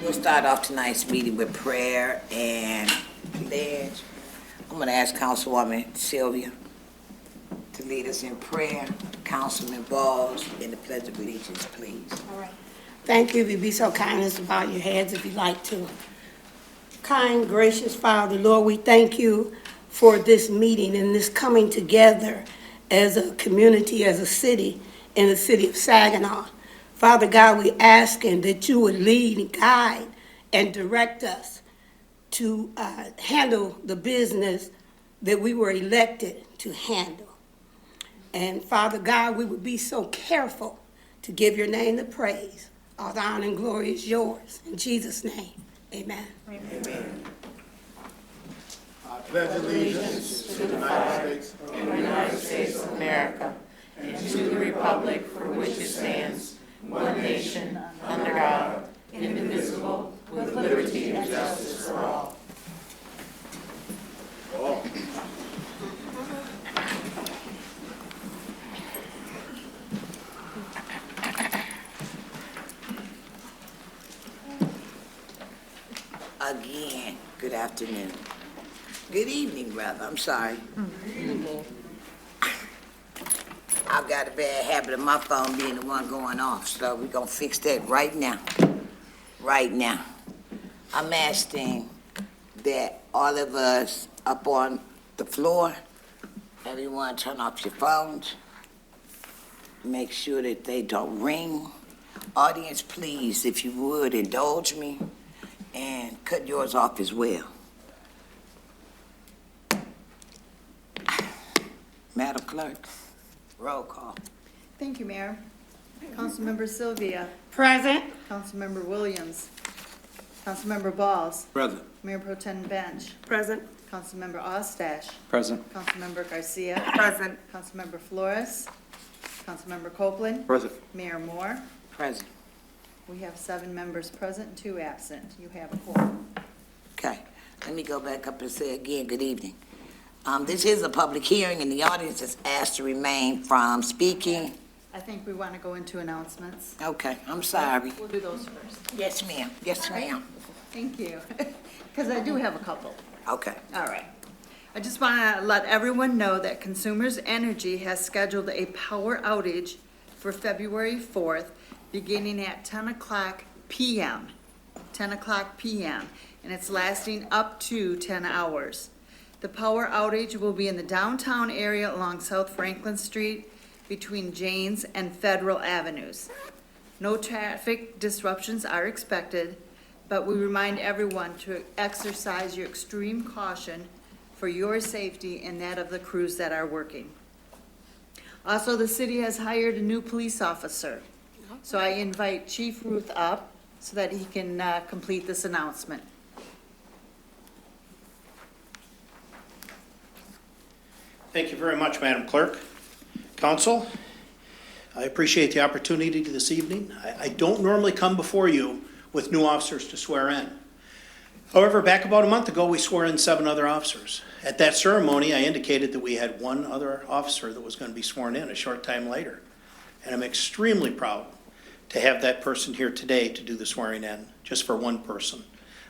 We'll start off tonight's meeting with prayer and pledge. I'm going to ask Councilwoman Sylvia to lead us in prayer. Councilman Balls in the Pledge of Allegiance, please. All right. Thank you. If you'd be so kind as to bow your heads if you'd like to. Kind, gracious Father, Lord, we thank you for this meeting and this coming together as a community, as a city, in the city of Saginaw. Father God, we asking that you would lead and guide and direct us to handle the business that we were elected to handle. And Father God, we would be so careful to give your name the praise. All the honor and glory is yours. In Jesus' name, amen. Amen. I pledge allegiance to the United States of the United States of America and to the republic for which it stands, one nation, under God, indivisible, with liberty and justice for all. Again, good afternoon. Good evening, rather. I'm sorry. I've got a bad habit of my phone being the one going off, so we're going to fix that right now. Right now. I'm asking that all of us up on the floor, everyone turn off your phones. Make sure that they don't ring. Audience, please, if you would, indulge me and cut yours off as well. Madam Clerk, roll call. Thank you, Mayor. Councilmember Sylvia. Present. Councilmember Williams. Councilmember Balls. Present. Mayor Pro Tem Bench. Present. Councilmember Ostash. Present. Councilmember Garcia. Present. Councilmember Flores. Councilmember Copeland. Present. Mayor Moore. Present. We have 7 members present and 2 absent. You have a quorum. Okay, let me go back up and say again, good evening. This is a public hearing and the audience is asked to remain from speaking. I think we want to go into announcements. Okay, I'm sorry. We'll do those first. Yes, ma'am. Yes, ma'am. Thank you. Because I do have a couple. Okay. All right. I just want to let everyone know that Consumers Energy has scheduled a power outage for February 4th, beginning at 10 o'clock p.m. 10 o'clock p.m., and it's lasting up to 10 hours. The power outage will be in the downtown area along South Franklin Street between Janes and Federal Avenues. No traffic disruptions are expected, but we remind everyone to exercise your extreme caution for your safety and that of the crews that are working. Also, the city has hired a new police officer. So I invite Chief Ruth up so that he can complete this announcement. Thank you very much, Madam Clerk. Council, I appreciate the opportunity this evening. I don't normally come before you with new officers to swear in. However, back about a month ago, we swore in 7 other officers. At that ceremony, I indicated that we had 1 other officer that was going to be sworn in a short time later. And I'm extremely proud to have that person here today to do the swearing in, just for 1 person.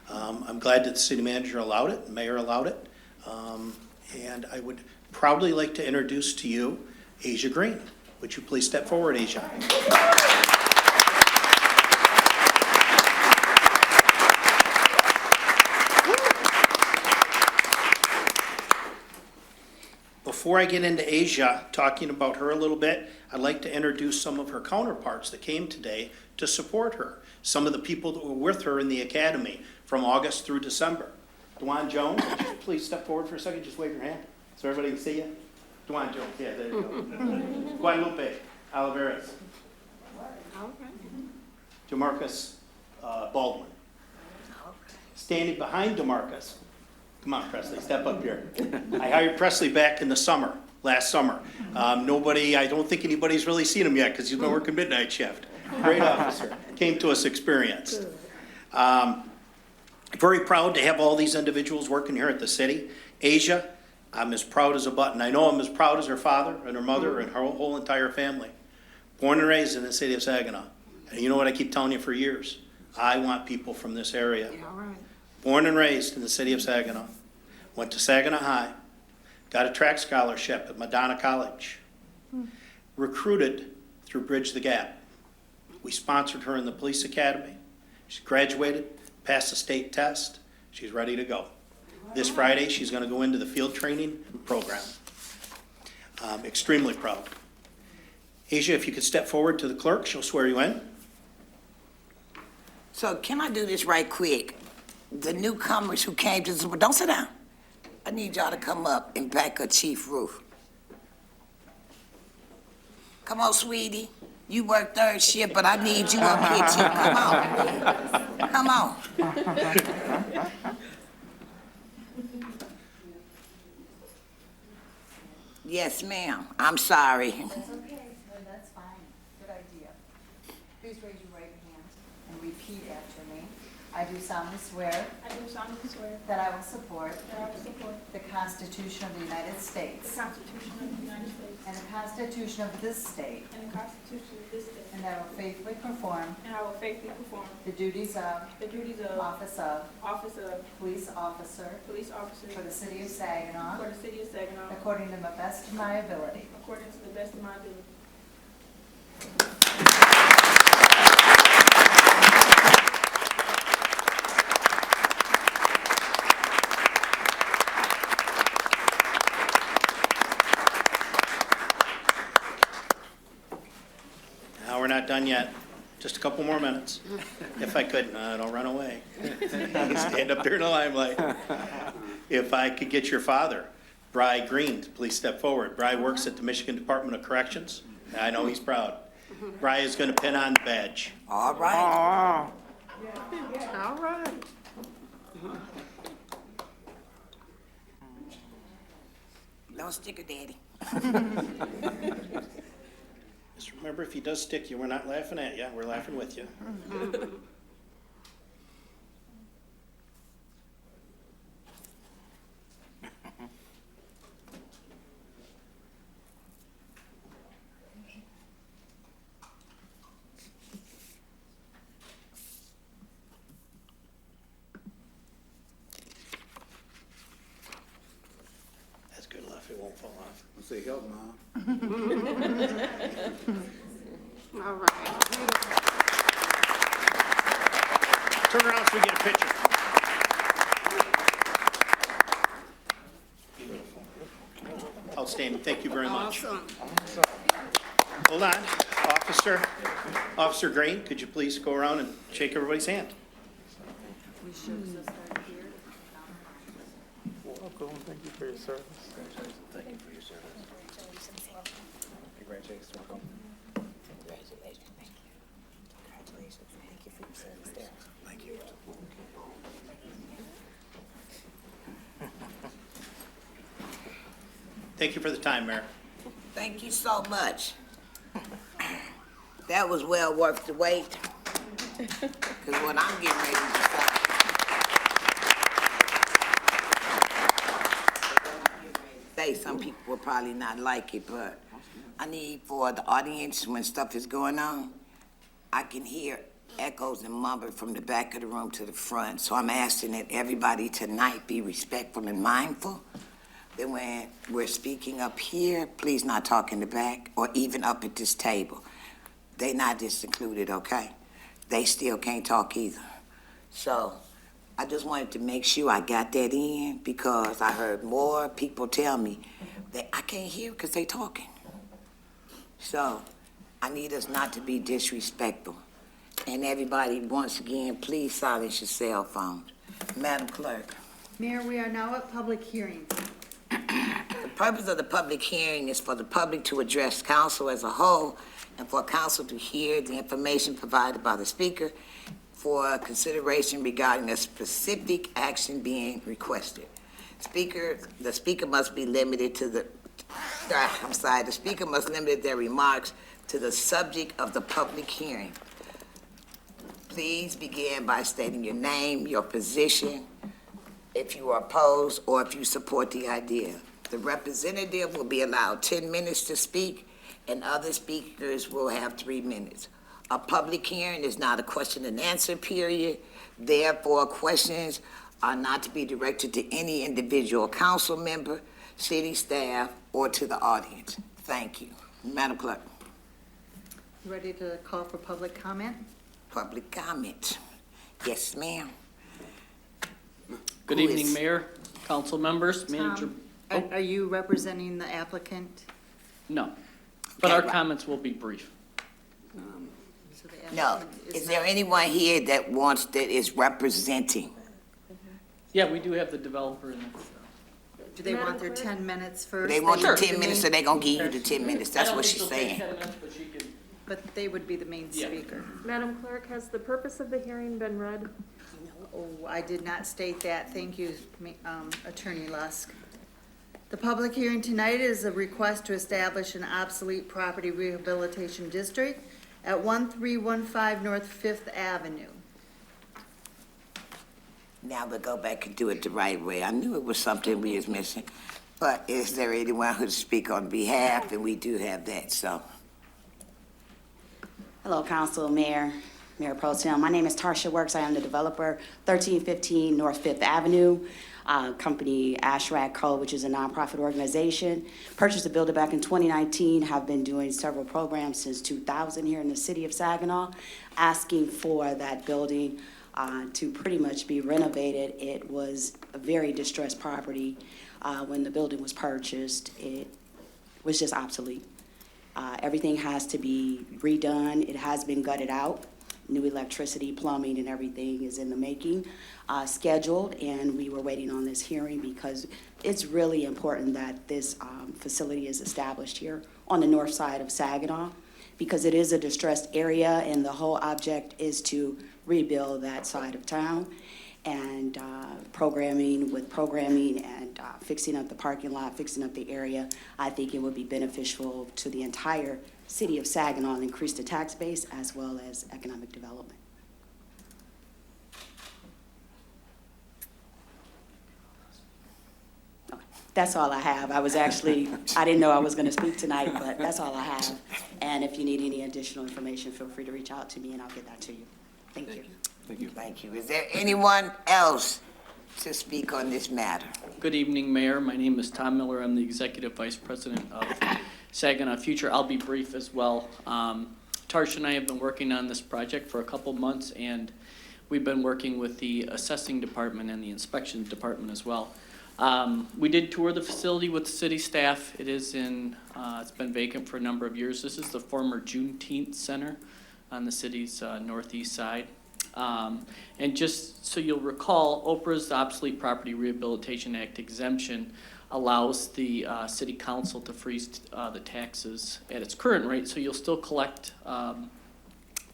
I'm glad that the city manager allowed it, the mayor allowed it. And I would proudly like to introduce to you Asia Green. Would you please step forward, Asia? Before I get into Asia, talking about her a little bit, I'd like to introduce some of her counterparts that came today to support her. Some of the people that were with her in the academy from August through December. DeJuan Jones, would you please step forward for a second, just wave your hand so everybody can see you. DeJuan Jones, yeah, there you go. Guadalupe Oliveras. Demarcus Baldwin. Standing behind Demarcus, come on, Presley, step up here. I hired Presley back in the summer, last summer. I don't think anybody's really seen him yet because he's been working midnight shift. Great officer, came to us experienced. Very proud to have all these individuals working here at the city. Asia, I'm as proud as a button. I know I'm as proud as her father and her mother and her whole entire family. Born and raised in the city of Saginaw. And you know what I keep telling you for years? I want people from this area. All right. Born and raised in the city of Saginaw. Went to Saginaw High. Got a track scholarship at Madonna College. Recruited through Bridge the Gap. We sponsored her in the police academy. She graduated, passed the state test. She's ready to go. This Friday, she's going to go into the field training program. Extremely proud. Asia, if you could step forward to the clerk, she'll swear you in. So can I do this right quick? The newcomers who came to this, don't sit down. I need y'all to come up and back up Chief Roof. Come on, sweetie. You work third shift, but I need you up here too. Come on. Come on. Yes, ma'am. I'm sorry. That's okay. No, that's fine. Good idea. Please raise your right hand and repeat after me. I do solemnly swear I do solemnly swear that I will support that I will support the Constitution of the United the States Constitution of the United States and the Constitution of this state, and the Constitution of this state, and that I will faithfully perform and I will faithfully perform the duties of the duties of office of office of police officer police officer for the city of Saginaw for the city of Saginaw according to the best of my ability. according to the best of my ability. Now, we're not done yet. Just a couple more minutes. If I could, no, don't run away. Stand up there in the limelight. If I could get your father, Bry Green, to please step forward. Bry works at the Michigan Department of Corrections. I know he's proud. Bry is going to pin on the badge. All right. All right. Don't stick it, Daddy. Just remember, if he does stick you, we're not laughing at you. We're laughing with you. That's good enough. It won't fall off. I say help, Mom. All right. Turn around so we get a picture. Outstanding. Thank you very much. Awesome. Hold on. Officer Green, could you please go around and shake everybody's hand? We should just start here. Welcome, thank you for your service. Thank you for your service. Congratulations, welcome. Congratulations. Thank you. Congratulations. Thank you for your service there. Thank you. Thank you for the time, Mayor. Thank you so much. That was well worth the wait. Because what I'm getting ready to say, some people will probably not like it, but I need for the audience, when stuff is going on, I can hear echoes and mumble from the back of the room to the front. So I'm asking that everybody tonight be respectful and mindful. That when we're speaking up here, please not talk in the back or even up at this table. They not just included, okay? They still can't talk either. So I just wanted to make sure I got that in because I heard more people tell me that I can't hear because they talking. So I need us not to be disrespectful. And everybody, once again, please silence your cell phones. Madam Clerk. Mayor, we are now at public hearings. The purpose of the public hearing is for the public to address council as a whole and for council to hear the information provided by the speaker for consideration regarding a specific action being requested. The speaker must be limited to the speaker must limit their remarks to the subject of the public hearing. Please begin by stating your name, your position, if you are opposed or if you support the idea. The representative will be allowed 10 minutes to speak, and other speakers will have 3 minutes. a public hearing, it's not a question and answer period. Therefore, questions are not to be directed to any individual council member, city staff, or to the audience. Thank you. Madam Clerk, Ready to call for public comment? public comment. Yes, ma'am. Good Who evening, is- Mayor, council members, manager. Are you representing the applicant? No, but our Okay. comments will be brief. So the No, applicant is there anyone here that is representing? Yeah, we do have the developer in there. Do they want their 10 minutes first? They want the Sure. 10 minutes, so they're gonna give you the 10 minutes. That's what she's saying. But they would be the main Yeah. speaker. Madam Clerk, has the purpose of the hearing been read? Oh, I did not state that. Thank you, Attorney Lusk. The public hearing tonight is a request to establish an obsolete property rehabilitation district at 1315 North Fifth Avenue. Now we'll go back and do it the right way. I knew it was something we was missing. But is there anyone who'd speak on behalf? And we do have that, so. Hello, Council, Mayor Pro Tem. My name is Tarsha Works. I am the developer, 1315 North Fifth Avenue. Company Ashrack Co., which is a nonprofit organization. Purchased the building back in 2019, have been doing several programs since 2000 here in the city of Saginaw, asking for that building to pretty much be renovated. It was a very distressed property. When the building was purchased, it was just obsolete. Everything has to be redone. It has been gutted out. New electricity, plumbing, and everything is in the making, scheduled, and we were waiting on this hearing because it's really important that this facility is established here on the north side of Saginaw, because it is a distressed area, and the whole object is to rebuild that side of town, and programming and fixing up the parking lot, fixing up the area. I think it would be beneficial to the entire city of Saginaw and increase the tax base as well as economic development. Okay, that's all I have. I didn't know I was going to speak tonight, but that's all I have. And if you need any additional information, feel free to reach out to me and I'll get that to you. Thank you. Thank you. Is there anyone else to speak on this matter? Good evening, Mayor. My name is Tom Miller. I'm the Executive Vice President of Saginaw Future. I'll be brief as well. Tarsha and I have been working on this project for a couple months, and we've been working with the assessing department and the inspection department as well. We did tour the facility with the city staff. It's been vacant for a number of years. This is the former Juneteenth Center on the city's northeast side. And just so you'll recall, OPRA's Obsolete Property Rehabilitation Act exemption allows the city council to freeze the taxes at its current rate, so you'll still collect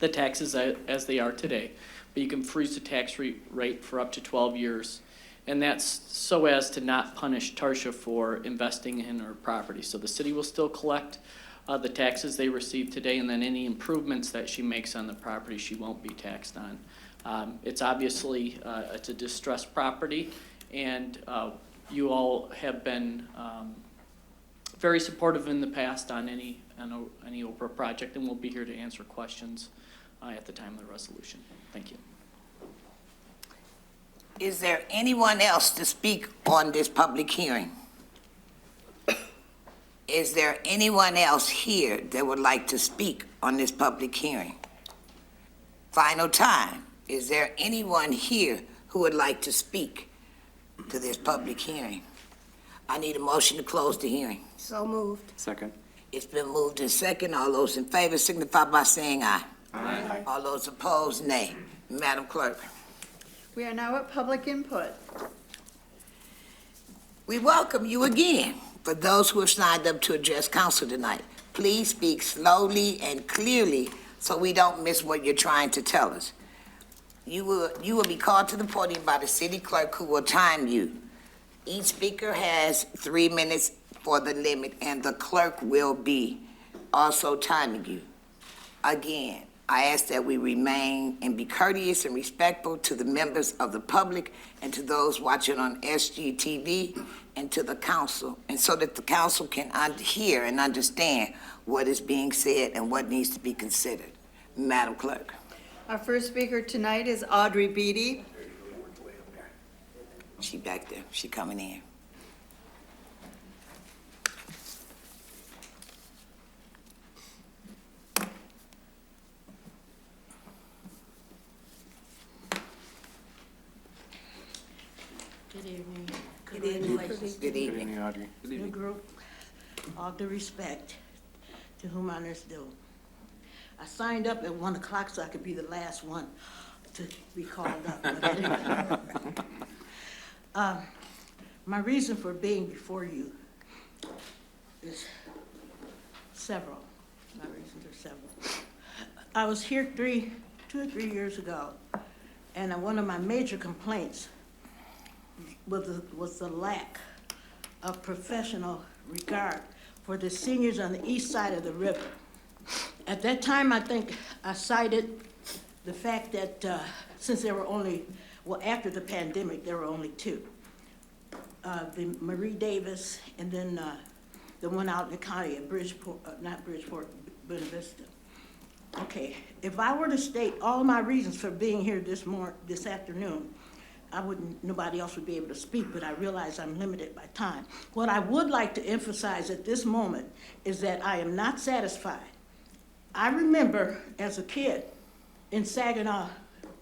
the taxes as they are today, but you can freeze the tax rate for up to 12 years. And that's so as to not punish Tarsha for investing in her property. So the city will still collect the taxes they receive today, and then any improvements that she makes on the property, she won't be taxed on. It's obviously, it's a distressed property, and you all have been very supportive in the past on any OPRA project, and we'll be here to answer questions at the time of the resolution. Thank you. Is there anyone else to speak on this public hearing? Is there anyone else here that would like to speak on this public hearing? Final time. Is there anyone here who would like to speak to this public hearing? I need a motion to close the hearing. So moved. Second. It's been moved in second. All those in favor signify by saying aye. Aye. All those opposed, nay. Madam Clerk. We are now at public input. We welcome you again. For those who have signed up to address council tonight, please speak slowly and clearly so we don't miss what you're trying to tell us. You will be called to the podium by the city clerk, who will time you. Each speaker has 3 minutes for the limit, and the clerk will be also timing you. Again, I ask that we remain and be courteous and respectful to the members of the public and to those watching on SGTV and to the council, and so that the council can hear and understand what is being said and what needs to be considered. Madam Clerk. Our first speaker tonight is Audrey Beatty. She back there. She coming in. Good evening. Good evening. Good evening. Audrey. New group, all due respect to whom honors due. I signed up at 1 o'clock so I could be the last one to be called up. But anyway. My reason for being before you is several. My reasons are several. I was here 2 or 3 years ago, and one of my major complaints was the lack of professional regard for the seniors on the east side of the river. At that time, I think I cited the fact that since there were only, well, after the pandemic, there were only two. The Marie Davis and then the one out in the county at Bridgeport, not Bridgeport, Buena Vista. Okay, if I were to state all my reasons for being here this afternoon, nobody else would be able to speak, but I realize I'm limited by time. What I would like to emphasize at this moment is that I am not satisfied. I remember as a kid in Saginaw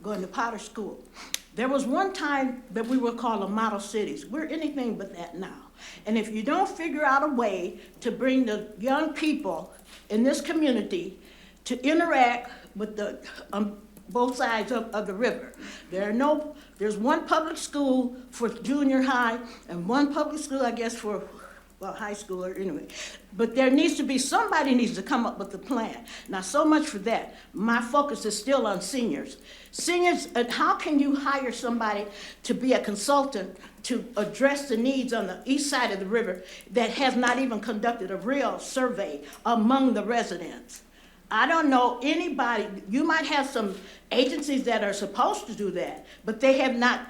going to Potter School. There was one time that we were called a model cities. We're anything but that now. And if you don't figure out a way to bring the young people in this community to interact with the both sides of the river. There's one public school for junior high and one public school, I guess, for, well, high school or anyway. But somebody needs to come up with a plan. Now, so much for that. My focus is still on seniors. Seniors, how can you hire somebody to be a consultant to address the needs on the east side of the river that has not even conducted a real survey among the residents? I don't know anybody. You might have some agencies that are supposed to do that, but they have not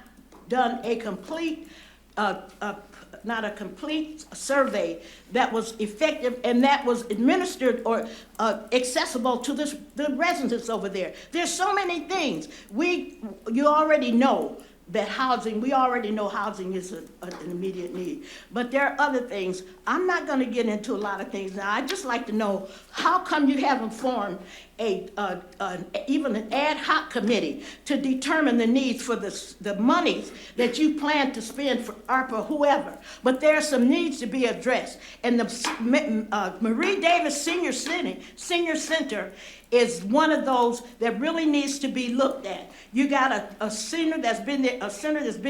done a complete, not a complete survey that was effective and that was administered or accessible to the residents over there. There's so many things. You already know that we already know housing is an immediate need. But there are other things. I'm not going to get into a lot of things now. I'd just like to know, how come you haven't formed even an ad hoc committee to determine the needs for the monies that you plan to spend for ARPA, whoever? But there are some needs to be addressed. And the Marie Davis Senior Center is one of those that really needs to be looked at. You got a center that's been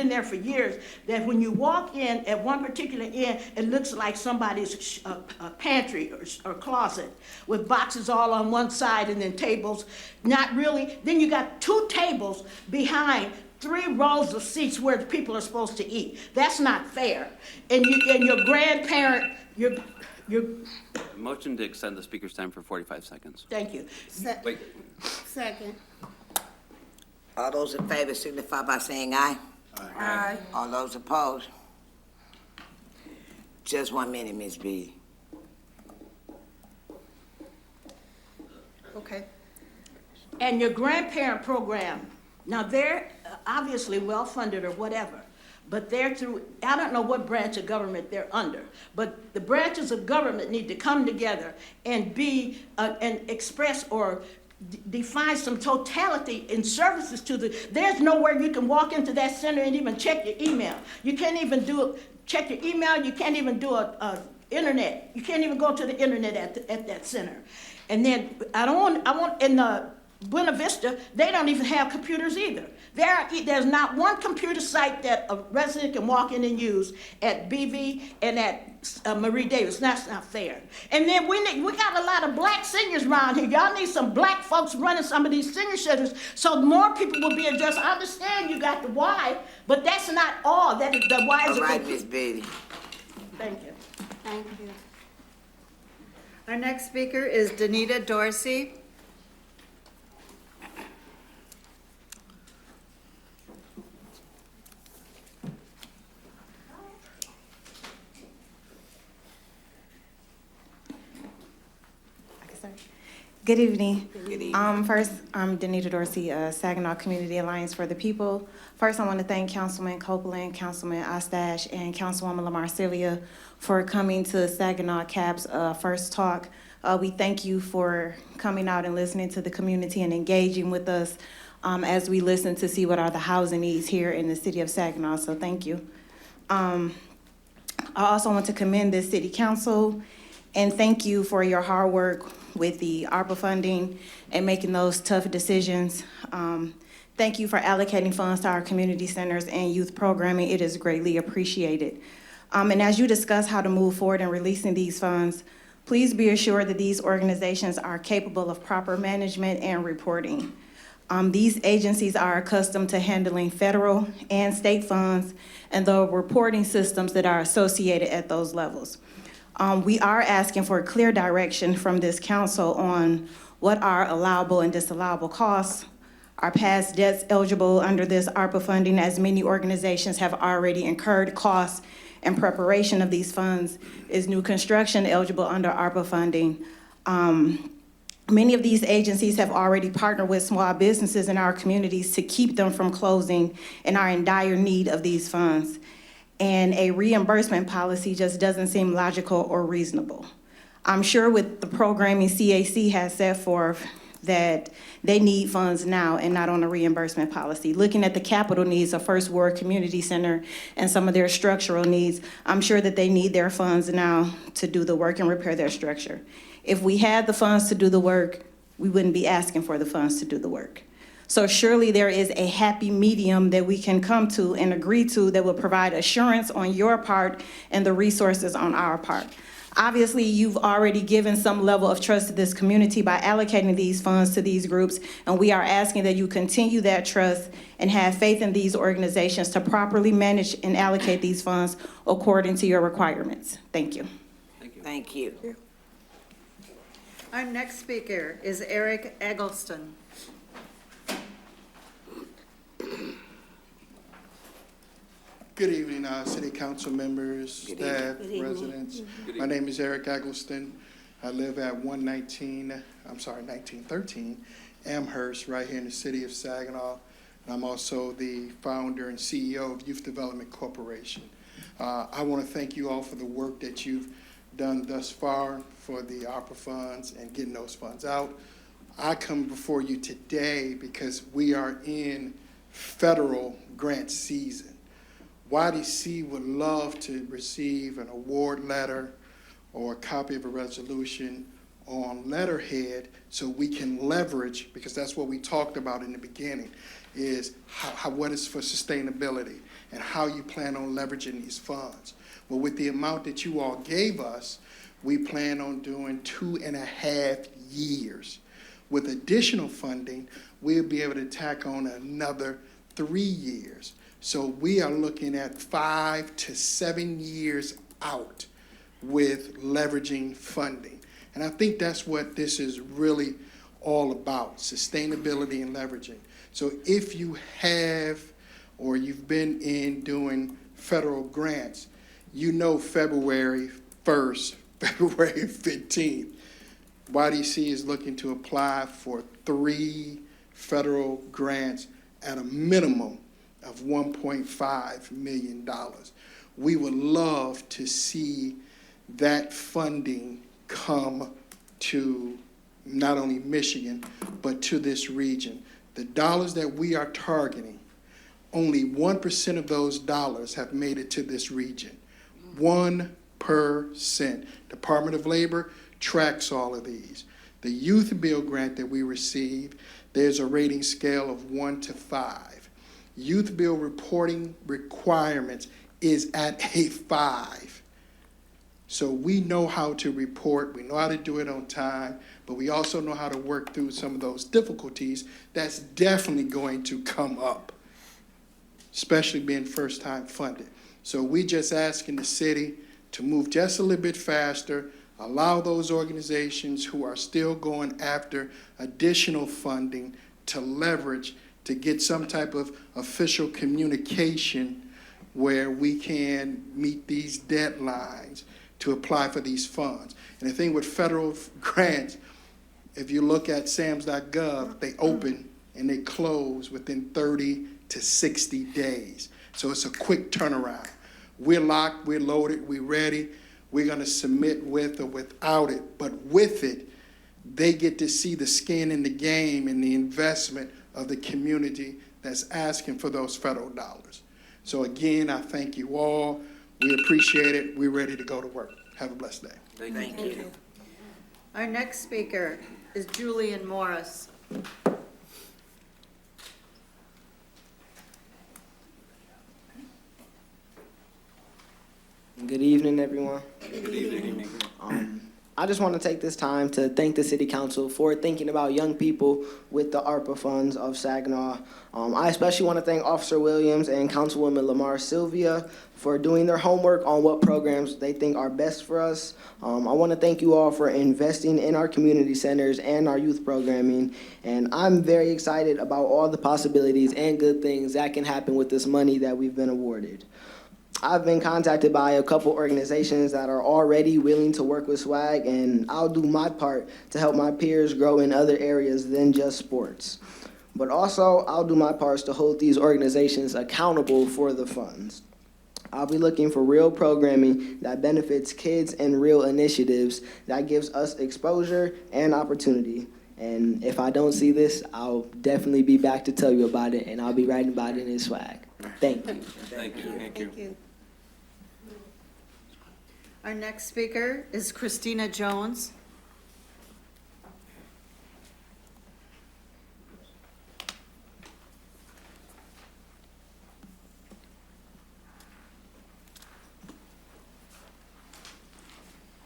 there for years, that when you walk in at one particular end, it looks like somebody's pantry or closet with boxes all on one side and then tables. Not really. Then you got 2 tables behind 3 rows of seats where the people are supposed to eat. That's not fair. And your grandparent, your Motion to extend the speaker's time for 45 seconds. Thank you. Wait. Second. All those in favor signify by saying aye. Aye. All those opposed? Just 1 minute, Ms. Beatty. Okay. And your grandparent program, now they're obviously well-funded or whatever, but they're through, I don't know what branch of government they're under, but the branches of government need to come together and and express or define some totality in services to there's nowhere you can walk into that center and even check your email. You can't even check your email, you can't even do internet. You can't even go to the internet at that center. And then in Buena Vista, they don't even have computers either. There's not one computer site that a resident can walk in and use at BV and at Marie Davis. That's not fair. And then we got a lot of black seniors around here. Y'all need some black folks running some of these senior centers so more people will be addressed. I understand you got the why, but that's not all. That the why is All right, Ms. Beatty. Thank you. Thank you. Our next speaker is Danita Dorsey. Good evening. First, I'm Danita Dorsey, Saginaw Community Alliance for the People. First, I want to thank Councilman Copeland, Councilman Ostache, and Councilwoman Lamar Sylvia for coming to Saginaw CAB's first talk. We thank you for coming out and listening to the community and engaging with us as we listen to see what are the housing needs here in the city of Saginaw, so thank you. I also want to commend this city council and thank you for your hard work with the ARPA funding and making those tough decisions. Thank you for allocating funds to our community centers and youth programming. It is greatly appreciated. And as you discuss how to move forward in releasing these funds, please be assured that these organizations are capable of proper management and reporting. These agencies are accustomed to handling federal and state funds and the reporting systems that are associated at those levels. We are asking for clear direction from this council on what are allowable and disallowable costs. Are past debts eligible under this ARPA funding, as many organizations have already incurred costs in preparation of these funds? Is new construction eligible under ARPA funding? Many of these agencies have already partnered with small businesses in our communities to keep them from closing and are in dire need of these funds. And a reimbursement policy just doesn't seem logical or reasonable. I'm sure with the programming CAC has set forth that they need funds now and not on a reimbursement policy. Looking at the capital needs of First Ward Community Center and some of their structural needs, I'm sure that they need their funds now to do the work and repair their structure. If we had the funds to do the work, we wouldn't be asking for the funds to do the work. So surely there is a happy medium that we can come to and agree to that will provide assurance on your part and the resources on our part. Obviously, you've already given some level of trust to this community by allocating these funds to these groups, and we are asking that you continue that trust and have faith in these organizations to properly manage and allocate these funds according to your requirements. Thank you. Thank you. Thank you. Our next speaker is Eric Eggleston. Good evening, city council members, staff, Good evening. residents. My name is Eric Eggleston. I live at 1913 Amherst, right here in the city of Saginaw. And I'm also the founder and CEO of Youth Development Corporation. I want to thank you all for the work that you've done thus far for the ARPA funds and getting those funds out. I come before you today because we are in federal grant season. YDC would love to receive an award letter or a copy of a resolution on letterhead so we can leverage, because that's what we talked about in the beginning, is what is for sustainability and how you plan on leveraging these funds. Well, with the amount that you all gave us, we plan on doing 2.5 years. With additional funding, we'll be able to tack on another 3 years. So we are looking at 5 to 7 years out with leveraging funding. And I think that's what this is really all about, sustainability and leveraging. So if you have or you've been in doing federal grants, you know February 1st, February 15th, YDC is looking to apply for 3 federal grants at a minimum of $1.5 million. We would love to see that funding come to not only Michigan, but to this region. The dollars that we are targeting, only 1% of those dollars have made it to this region. 1%. Department of Labor tracks all of these. The youth bill grant that we receive, there's a rating scale of 1 to 5. Youth bill reporting requirements is at a 5. So we know how to report, we know how to do it on time, but we also know how to work through some of those difficulties that's definitely going to come up, especially being first time funded. So we just asking the city to move just a little bit faster, allow those organizations who are still going after additional funding to leverage, to get some type of official communication where we can meet these deadlines to apply for these funds. And the thing with federal grants, If you look at SAMS.gov, they open and they close within 30 to 60 days. So it's a quick turnaround. We're locked, we're loaded, we're ready. We're gonna submit with or without it, but with it, they get to see the skin in the game and the investment of the community that's asking for those federal dollars. So again, I thank you all. We appreciate it. We're ready to go to work. Have a blessed day. Thank you. Our next speaker is Julian Morris. Good evening, everyone. Good evening. I just want to take this time to thank the City Council for thinking about young people with the ARPA funds of Saginaw. I especially want to thank Officer Williams and Councilwoman Lamar Sylvia for doing their homework on what programs they think are best for us. I want to thank you all for investing in our community centers and our youth programming. And I'm very excited about all the possibilities and good things that can happen with this money that we've been awarded. I've been contacted by a couple organizations that are already willing to work with SWAG, and I'll do my part to help my peers grow in other areas than just sports. But also, I'll do my parts to hold these organizations accountable for the funds. I'll be looking for real programming that benefits kids and real initiatives that gives us exposure and opportunity. And if I don't see this, I'll definitely be back to tell you about it, and I'll be writing about it in SWAG. Thank you. Thank you. Thank you. Our next speaker is Christina Jones.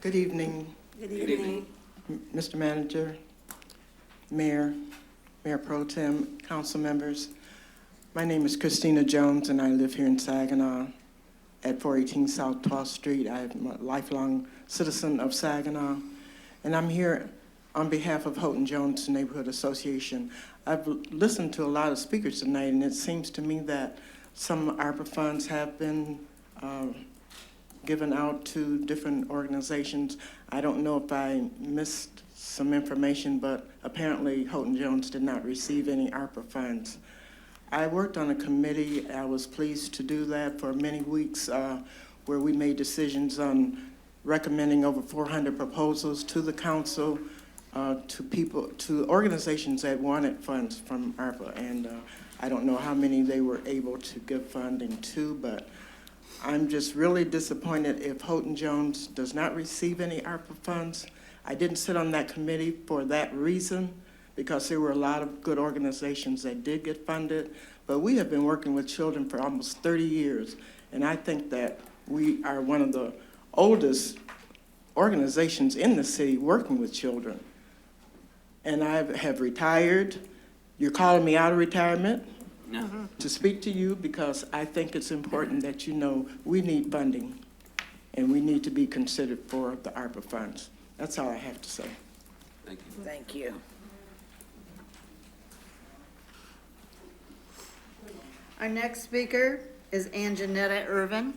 Good evening. Good evening. Mr. Manager, Mayor, Mayor Pro Tem, council members. My name is Christina Jones, and I live here in Saginaw at 418 South 12th Street. I'm a lifelong citizen of Saginaw, and I'm here on behalf of Houghton Jones Neighborhood Association. I've listened to a lot of speakers tonight, and it seems to me that some ARPA funds have been given out to different organizations. I don't know if I missed some information, but apparently Houghton Jones did not receive any ARPA funds. I worked on a committee. I was pleased to do that for many weeks, where we made decisions on recommending over 400 proposals to the council, to organizations that wanted funds from ARPA. And I don't know how many they were able to give funding to, but I'm just really disappointed if Houghton Jones does not receive any ARPA funds. I didn't sit on that committee for that reason, because there were a lot of good organizations that did get funded, but we have been working with children for almost 30 years, and I think that we are one of the oldest organizations in the city working with children. And I have retired. You're calling me out of retirement to speak to you, because I think it's important that you know we need funding, and we need to be considered for the ARPA funds. That's all I have to say. Thank you. Thank you. Our next speaker is Anjanetta Irvin.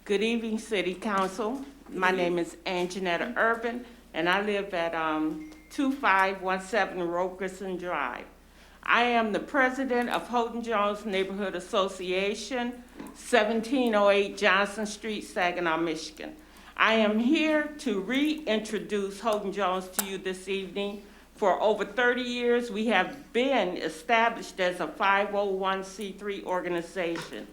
Good evening, City Council. My name is Anjanetta Irvin, and I live at 2517 Rogerson Drive. I am the president of Houghton Jones Neighborhood Association, 1708 Johnson Street, Saginaw, Michigan. I am here to reintroduce Houghton Jones to you this evening. For over 30 years, we have been established as a 501c3 organization.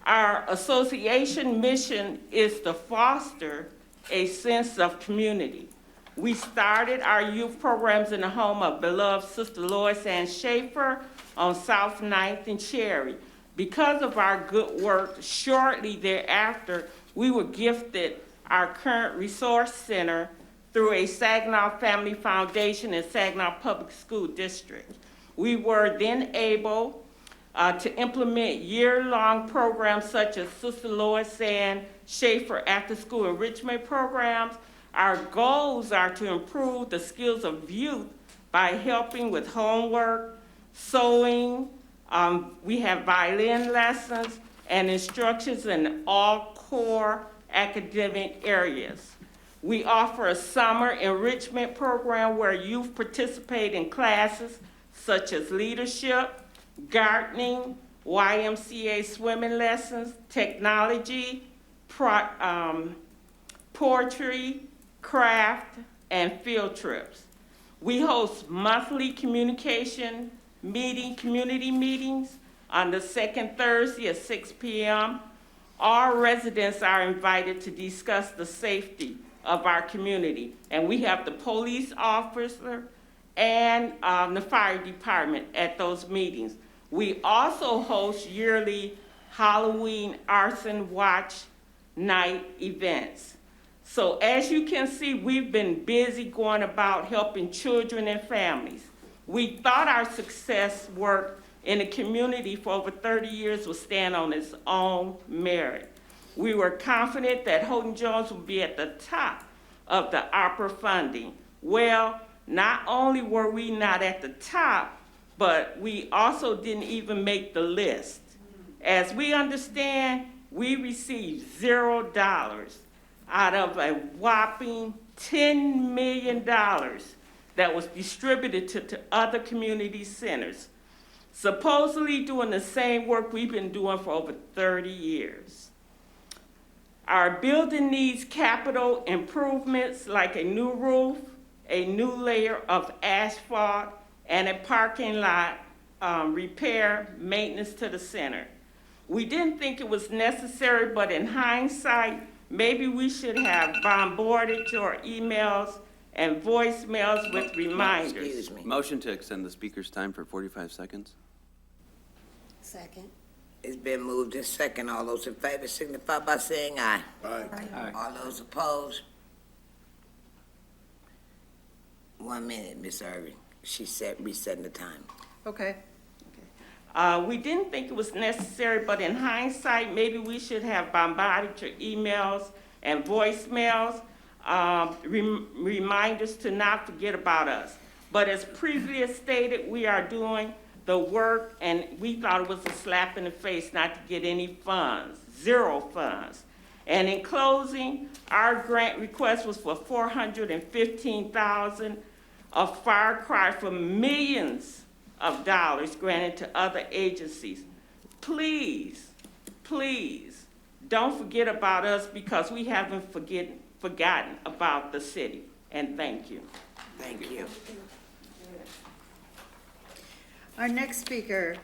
Our association mission is to foster a sense of community. We started our youth programs in the home of beloved Sister Lois Ann Schaefer on South 9th and Cherry. Because of our good work, shortly thereafter, we were gifted our current resource center through a Saginaw Family Foundation and Saginaw Public School District. We were then able to implement year-long programs such as Sister Lois Ann Schaefer after-school enrichment programs. Our goals are to improve the skills of youth by helping with homework, sewing. We have violin lessons and instructions in all core academic areas. We offer a summer enrichment program where youth participate in classes such as leadership, gardening, YMCA swimming lessons, technology, poetry, craft, and field trips. We host monthly community meetings on the second Thursday at 6 p.m. All residents are invited to discuss the safety of our community. And we have the police officer and the fire department at those meetings. We also host yearly Halloween arson watch night events. So as you can see, we've been busy going about helping children and families. We thought our success work in the community for over 30 years would stand on its own merit. We were confident that Houghton Jones would be at the top of the ARPA funding. Well, not only were we not at the top, but we also didn't even make the list. As we understand, we received $0 out of a whopping $10 million that was distributed to other community centers, supposedly doing the same work we've been doing for over 30 years. Our building needs capital improvements like a new roof, a new layer of asphalt, and a parking lot repair, maintenance to the center. We didn't think it was necessary, but in hindsight, maybe we should have bombarded your emails and voicemails with reminders. Excuse me. Motion to extend the speaker's time for 45 seconds. Second. It's been moved and second. All those in favor signify by saying aye. Aye. All those opposed? 1 minute, Ms. Irving. She said resetting the time. Okay. We didn't think it was necessary, but in hindsight, maybe we should have bombarded your emails and voicemails, reminders to not forget about us. But as previously stated, we are doing the work, and we thought it was a slap in the face not to get any funds, 0 funds. And in closing, our grant request was for $415,000, a far cry for millions of dollars granted to other agencies. Please, please, don't forget about us because we haven't forgotten about the city. And thank you. Thank you. Our next speaker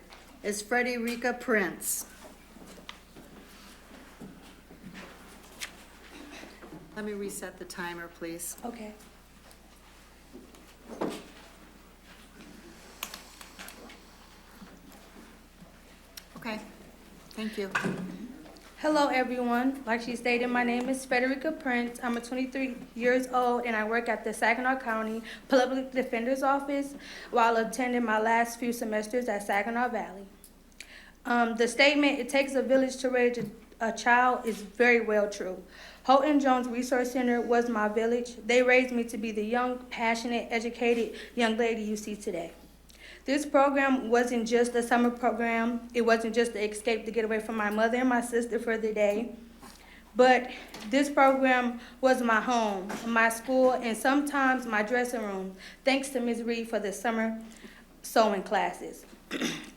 is Frederica Prince. Let me reset the timer, please. Okay. Okay, thank you. Hello, everyone. Like she stated, my name is Frederica Prince. I'm 23 years old, and I work at the Saginaw County Public Defender's Office while attending my last few semesters at Saginaw Valley. The statement, "It takes a village to raise a child," is very well true. Houghton Jones Resource Center was my village. They raised me to be the young, passionate, educated young lady you see today. This program wasn't just a summer program. It wasn't just an escape to get away from my mother and my sister for the day. But this program was my home, my school, and sometimes my dressing room, thanks to Ms. Reed for the summer sewing classes.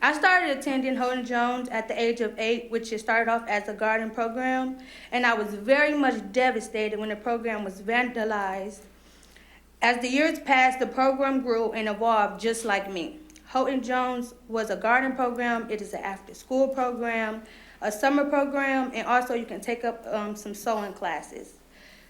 I started attending Houghton Jones at the age of 8, which it started off as a garden program, and I was very much devastated when the program was vandalized. As the years passed, the program grew and evolved just like me. Houghton Jones was a garden program. It is an after-school program, a summer program, and also you can take up some sewing classes.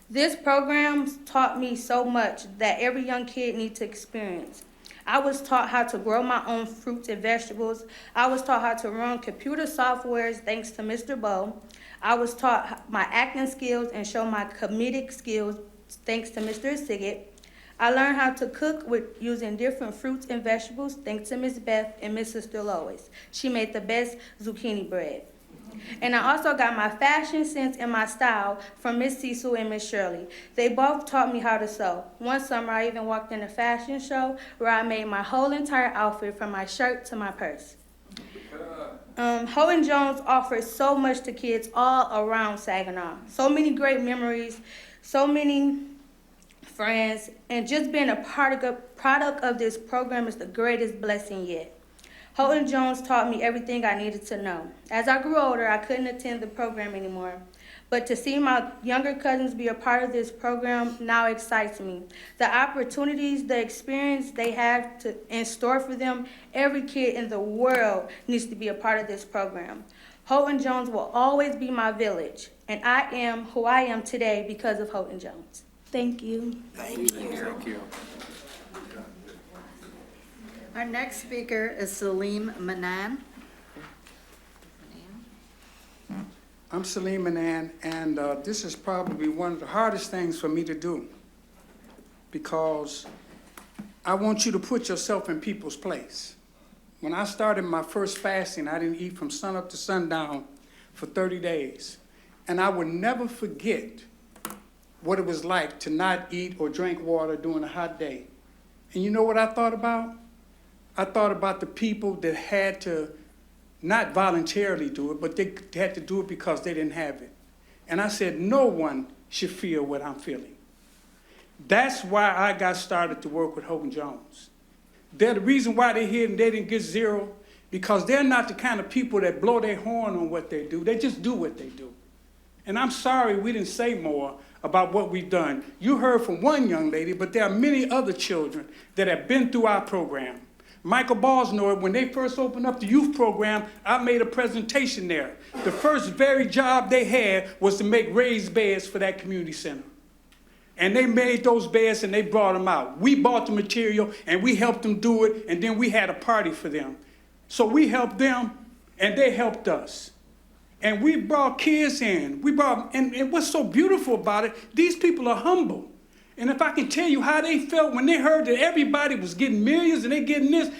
This program taught me so much that every young kid needs to experience. I was taught how to grow my own fruits and vegetables. I was taught how to run computer softwares thanks to Mr. Bowe. I was taught my acting skills and show my comedic skills thanks to Mr. Siggett. I learned how to cook with using different fruits and vegetables thanks to Miss Beth and Miss Sister Lois. She made the best zucchini bread. And I also got my fashion sense and my style from Miss Cecil and Miss Shirley. They both taught me how to sew. One summer, I even walked in a fashion show where I made my whole entire outfit from my shirt to my purse. Houghton Jones offers so much to kids all around Saginaw. So many great memories, so many friends, and just being a product of this program is the greatest blessing yet. Houghton Jones taught me everything I needed to know. As I grew older, I couldn't attend the program anymore. But to see my younger cousins be a part of this program now excites me. The opportunities, the experience they have in store for them, every kid in the world needs to be a part of this program. Houghton Jones will always be my village, and I am who I am today because of Houghton Jones. Thank you. Thank you. Thank you. Our next speaker is Salim Manan. I'm Salim Manan, and this is probably one of the hardest things for me to do because I want you to put yourself in people's place. When I started my first fasting, I didn't eat from sunup to sundown for 30 days. And I would never forget what it was like to not eat or drink water during a hot day. And you know what I thought about? I thought about the people that had to not voluntarily do it, but they had to do it because they didn't have it. And I said, no one should feel what I'm feeling. That's why I got started to work with Houghton Jones. They're the reason why they're here and they didn't get zero, because they're not the kind of people that blow their horn on what they do. They just do what they do. And I'm sorry we didn't say more about what we've done. You heard from one young lady, but there are many other children that have been through our program. Michael Balls know it. When they first opened up the youth program, I made a presentation there. The first very job they had was to make raised beds for that community center. And they made those beds and they brought them out. We bought the material and we helped them do it, and then we had a party for them. So we helped them and they helped us. And we brought kids in. And what's so beautiful about it, these people are humble. And if I can tell you how they felt when they heard that everybody was getting millions and they getting this,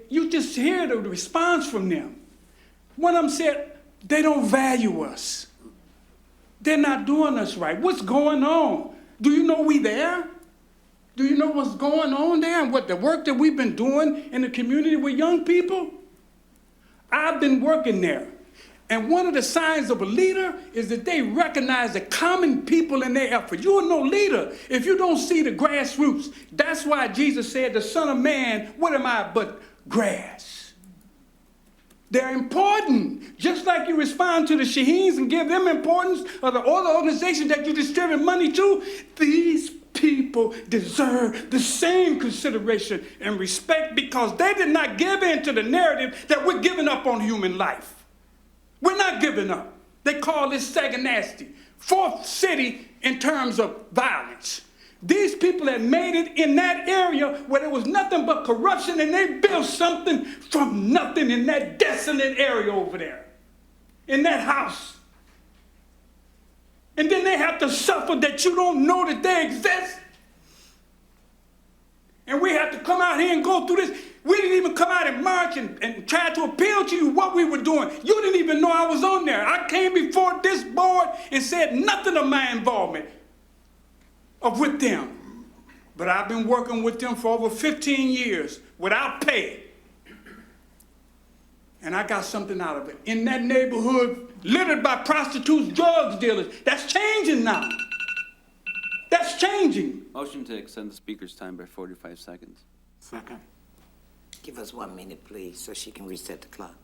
you just hear the response from them. One of them said, they don't value us. They're not doing us right. What's going on? Do you know we there? Do you know what's going on there and what the work that we've been doing in the community with young people? I've been working there. And one of the signs of a leader is that they recognize the common people in their effort. You are no leader if you don't see the grassroots. That's why Jesus said, the Son of Man, what am I but grass? They're important. Just like you respond to the Shaheens and give them importance, or the other organizations that you distribute money to, these people deserve the same consideration and respect because they did not give in to the narrative that we're giving up on human life. We're not giving up. They call this Saginaw, fourth city in terms of violence. These people had made it in that area where there was nothing but corruption, and they built something from nothing in that desolate area over there, in that house. And then they have to suffer that you don't know that they exist. And we have to come out here and go through this. We didn't even come out and march and try to appeal to you what we were doing. You didn't even know I was on there. I came before this board and said nothing of my involvement with them. But I've been working with them for over 15 years without pay. And I got something out of it. In that neighborhood littered by prostitutes, drugs dealers, that's changing now. That's changing. Motion to extend the speaker's time by 45 seconds. Second. Give us 1 minute, please, so she can reset the clock.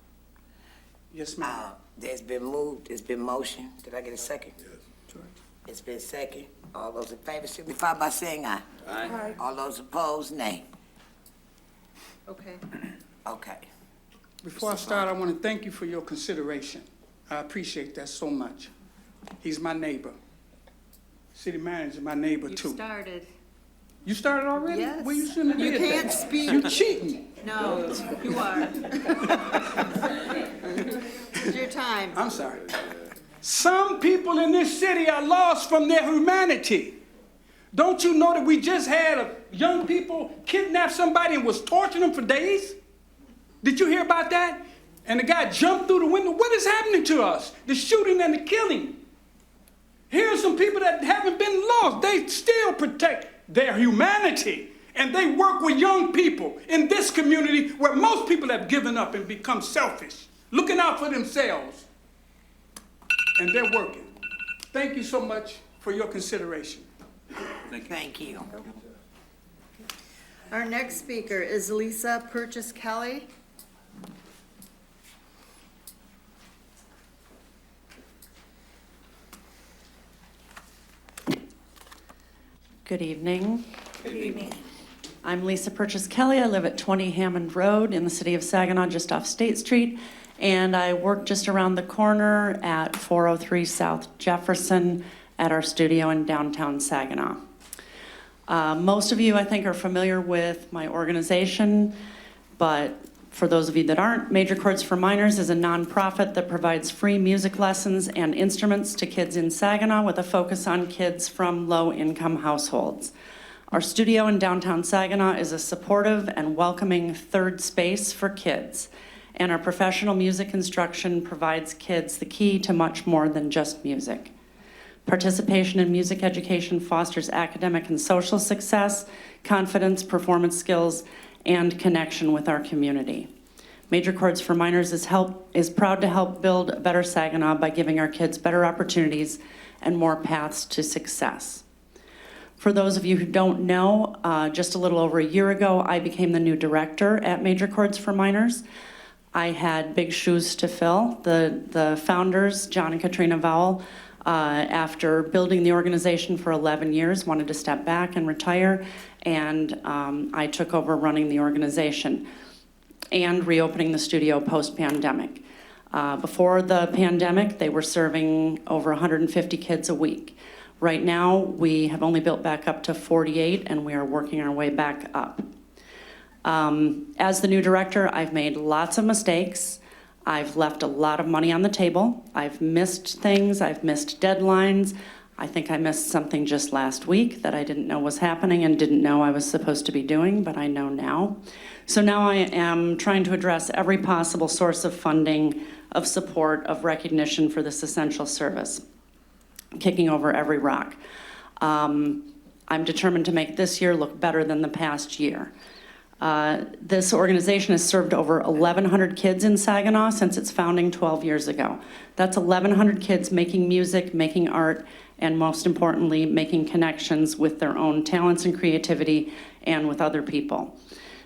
Yes, ma'am. There's been moved, it's been motion. Did I get a second? Yes. Sure. It's been second. All those in favor signify by saying aye. Aye. All those opposed, nay. Okay. Okay. Before I start, I want to thank you for your consideration. I appreciate that so much. He's my neighbor. City manager, my neighbor too. You started. You started already? Yes. Well, you shouldn't have You did can't that. speak. You cheating. No, you are. It's your time. I'm sorry. Some people in this city are lost from their humanity. Don't you know that we just had young people kidnap somebody and was torturing them for days? Did you hear about that? and the guy jumped through the window. What is happening to us? The shooting and the killing. Here are some people that haven't been lost. They still protect their humanity, and they work with young people in this community where most people have given up and become selfish, looking out for themselves, and they're working. Thank you so much for your consideration. Thank you. Our next speaker is Lisa Purchase Kelly. Good evening. Good evening. I'm Lisa Purchase Kelly. I live at 20 Hammond Road in the city of Saginaw, just off State Street. And I work just around the corner at 403 South Jefferson at our studio in downtown Saginaw. Most of you, I think, are familiar with my organization, but for those of you that aren't, Major Chords for Minors is a nonprofit that provides free music lessons and instruments to kids in Saginaw with a focus on kids from low-income households. Our studio in downtown Saginaw is a supportive and welcoming third space for kids, and our professional music instruction provides kids the key to much more than just music. Participation in music education fosters academic and social success, confidence, performance skills, and connection with our community. Major Chords for Minors is proud to help build a better Saginaw by giving our kids better opportunities and more paths to success. For those of you who don't know, just a little over a year ago, I became the new director at Major Chords for Minors. I had big shoes to fill. The founders, John and Katrina Vowell, after building the organization for 11 years, wanted to step back and retire, and I took over running the organization and reopening the studio post-pandemic. Before the pandemic, they were serving over 150 kids a week. Right now, we have only built back up to 48, and we are working our way back up. As the new director, I've made lots of mistakes. I've left a lot of money on the table. I've missed things. I've missed deadlines. I think I missed something just last week that I didn't know was happening and didn't know I was supposed to be doing, but I know now. So now I am trying to address every possible source of funding, of support, of recognition for this essential service, kicking over every rock. I'm determined to make this year look better than the past year. This organization has served over 1,100 kids in Saginaw since its founding 12 years ago. That's 1,100 kids making music, making art, and most importantly, making connections with their own talents and creativity and with other people.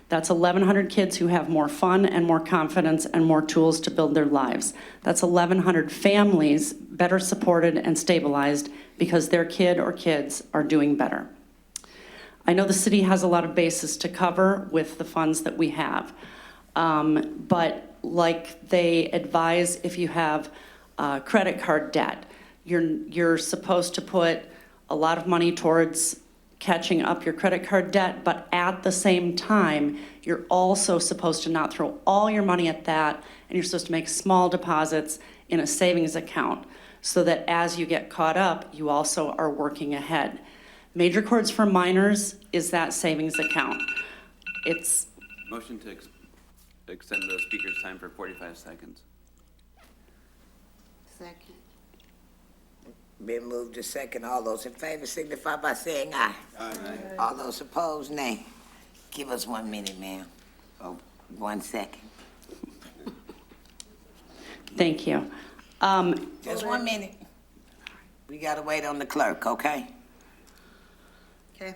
That's 1,100 kids who have more fun and more confidence and more tools to build their lives. That's 1,100 families better supported and stabilized because their kid or kids are doing better. I know the city has a lot of bases to cover with the funds that we have, but like they advise, if you have credit card debt, you're supposed to put a lot of money towards catching up your credit card debt, but at the same time, you're also supposed to not throw all your money at that, and you're supposed to make small deposits in a savings account so that as you get caught up, you also are working ahead. Major Chords for Minors is that savings account. It's Motion to extend the speaker's time for 45 seconds. Second. Been moved to second. All those in favor signify by saying aye. Aye. All those opposed, nay. Give us 1 minute, ma'am. Oh, 1 second. Thank you. Just 1 minute. We gotta wait on the clerk, okay? Okay.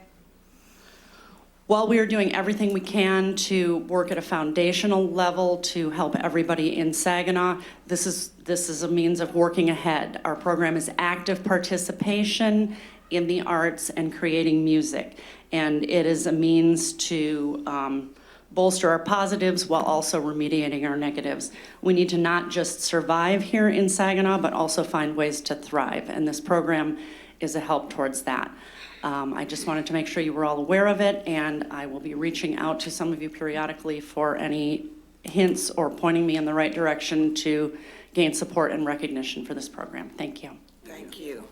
While we are doing everything we can to work at a foundational level to help everybody in Saginaw, this is a means of working ahead. Our program is active participation in the arts and creating music. And it is a means to bolster our positives while also remediating our negatives. We need to not just survive here in Saginaw, but also find ways to thrive. And this program is a help towards that. I just wanted to make sure you were all aware of it, and I will be reaching out to some of you periodically for any hints or pointing me in the right direction to gain support and recognition for this program. Thank you. Thank you.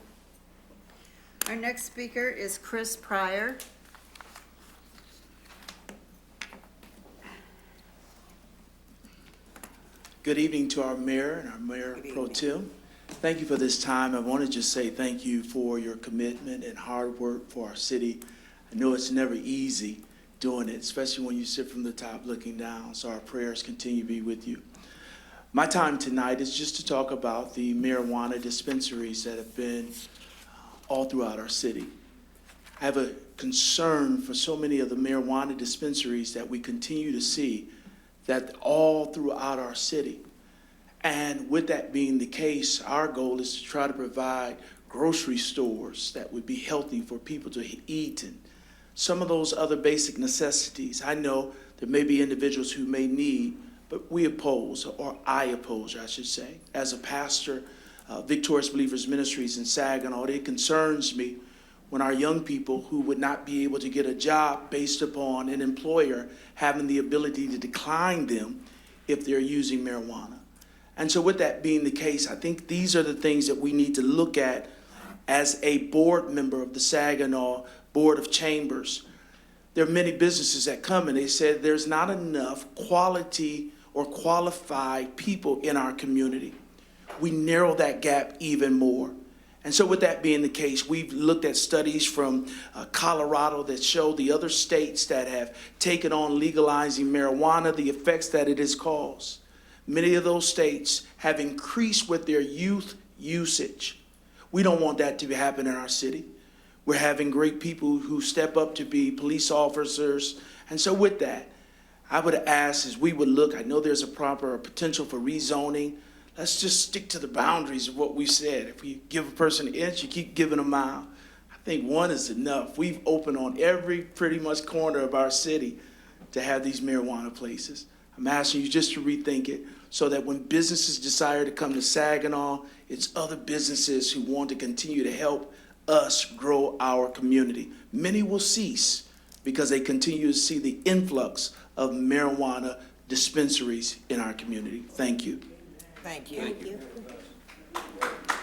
Our next speaker is Chris Pryor. Good evening to our mayor and our mayor pro tem. Thank you for this time. I want to just say thank you for your commitment and hard work for our city. I know it's never easy doing it, especially when you sit from the top looking down. So our prayers continue to be with you. My time tonight is just to talk about the marijuana dispensaries that have been all throughout our city. I have a concern for so many of the marijuana dispensaries that we continue to see that all throughout our city. And with that being the case, our goal is to try to provide grocery stores that would be healthy for people to eat and some of those other basic necessities. I know there may be individuals who may need, but we oppose, or I oppose, I should say. As a pastor, Victorious Believers Ministries in Saginaw, it concerns me when our young people who would not be able to get a job based upon an employer having the ability to decline them if they're using marijuana. And so with that being the case, I think these are the things that we need to look at as a board member of the Saginaw Board of Chambers. There are many businesses that come and they said there's not enough quality or qualified people in our community. We narrow that gap even more. And so with that being the case, we've looked at studies from Colorado that show the other states that have taken on legalizing marijuana, the effects that it has caused. Many of those states have increased with their youth usage. We don't want that to happen in our city. We're having great people who step up to be police officers. And so with that, I would ask as we would look, I know there's a proper potential for rezoning. Let's just stick to the boundaries of what we said. If we give a person an inch, you keep giving a mile. I think one is enough. We've opened on every pretty much corner of our city to have these marijuana places. I'm asking you just to rethink it so that when businesses desire to come to Saginaw, it's other businesses who want to continue to help us grow our community. Many will cease because they continue to see the influx of marijuana dispensaries in our community. Thank you. Thank you. Thank you.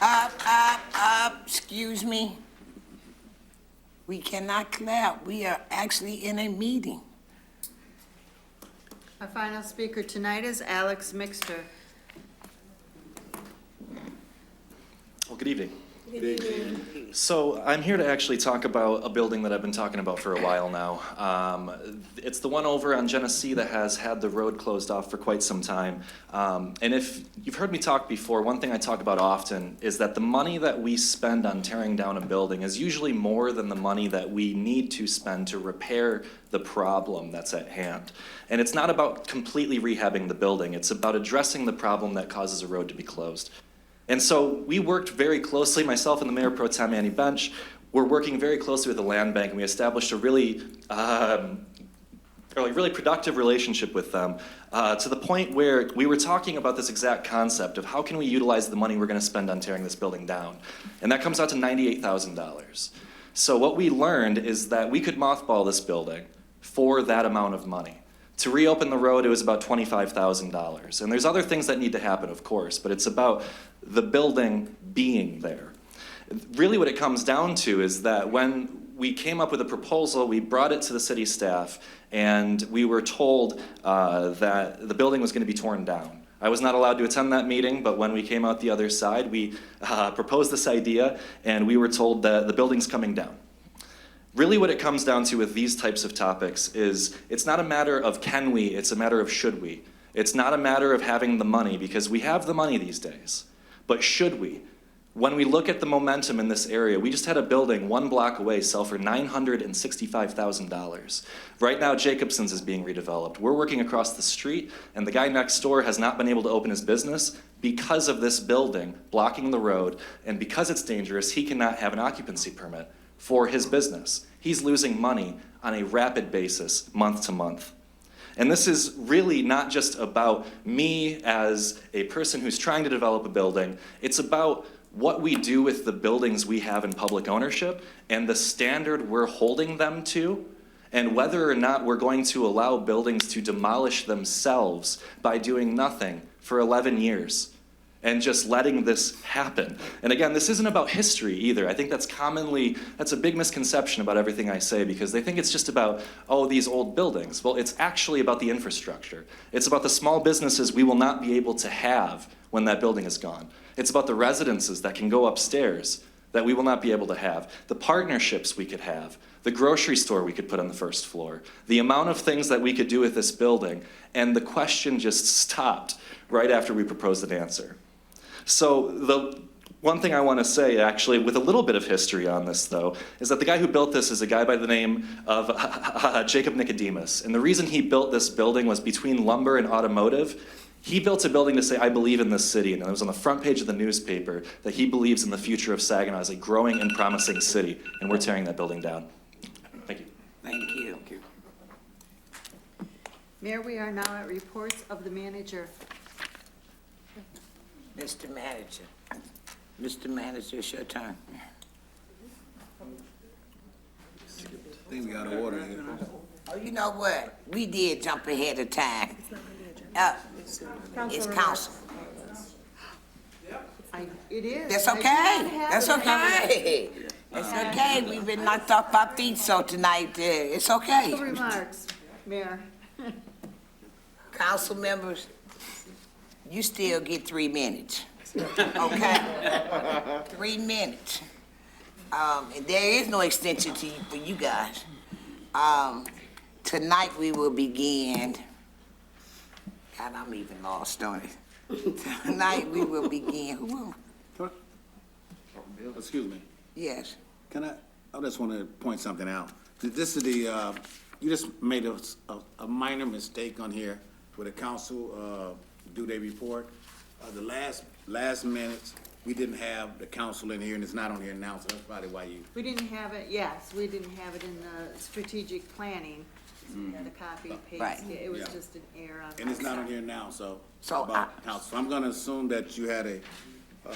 Up, excuse me. We cannot clap. We are actually in a meeting. Our final speaker tonight is Alex Mixter. Well, good evening. Good evening. So I'm here to actually talk about a building that I've been talking about for a while now. It's the one over on Genesee that has had the road closed off for quite some time. And if you've heard me talk before, one thing I talk about often is that the money that we spend on tearing down a building is usually more than the money that we need to spend to repair the problem that's at hand. And it's not about completely rehabbing the building, it's about addressing the problem that causes a road to be closed. And so we worked very closely, myself and the Mayor Pro Tem Annie Bench, we're working very closely with the land bank, and we established a really productive relationship with them to the point where we were talking about this exact concept of how can we utilize the money we're going to spend on tearing this building down. And that comes out to $98,000. So what we learned is that we could mothball this building for that amount of money. To reopen the road, it was about $25,000. And there's other things that need to happen, of course, but it's about the building being there. Really what it comes down to is that when we came up with a proposal, we brought it to the city staff, and we were told that the building was going to be torn down. I was not allowed to attend that meeting, but when we came out the other side, we proposed this idea, and we were told that the building's coming down. Really what it comes down to with these types of topics is it's not a matter of can we, it's a matter of should we. It's not a matter of having the money, because we have the money these days, but should we? When we look at the momentum in this area, we just had a building 1 block away sell for $965,000. Right now, Jacobson's is being redeveloped. We're working across the street, and the guy next door has not been able to open his business because of this building blocking the road, and because it's dangerous, he cannot have an occupancy permit for his business. He's losing money on a rapid basis, month to month. And this is really not just about me as a person who's trying to develop a building. It's about what we do with the buildings we have in public ownership and the standard we're holding them to, and whether or not we're going to allow buildings to demolish themselves by doing nothing for 11 years. and just letting this happen. And again, this isn't about history either. I think that's a big misconception about everything I say, because they think it's just about, oh, these old buildings. Well, it's actually about the infrastructure. It's about the small businesses we will not be able to have when that building is gone. It's about the residences that can go upstairs that we will not be able to have, the partnerships we could have, the grocery store we could put on the first floor, the amount of things that we could do with this building, and the question just stopped right after we proposed an answer. So the one thing I want to say, actually, with a little bit of history on this, though, is that the guy who built this is a guy by the name of Jacob Nicodemus. And the reason he built this building was between lumber and automotive. He built a building to say, I believe in this city, and it was on the front page of the newspaper that he believes in the future of Saginaw as a growing and promising city, and we're tearing that building down. Thank you. Thank you. Mayor, we are now at reports of the manager. Mr. Manager. Mr. Manager, it's your turn. I think we got an order here. Oh, you know what? We did jump ahead of time. It's council. It is. That's okay. That's okay. It's okay. We've been knocked off our feet, so tonight, it's okay. Council remarks, Mayor. Council members, you still get 3 minutes. Okay? 3 minutes. And there is no extension for you guys. Tonight we will begin. God, I'm even lost on it. Tonight we will begin. Who will? Excuse me. Yes. I just want to point something out. This is you just made a minor mistake on here for the council do their report. The last minutes, we didn't have the council in here, and it's not on here now, so that's probably why you. We didn't have it, yes, we didn't have it in the strategic planning. So we had a copy paste. Right. It was Yeah. just an error on And it's my not on side. here now, so. So about council. So I'm gonna assume that you had a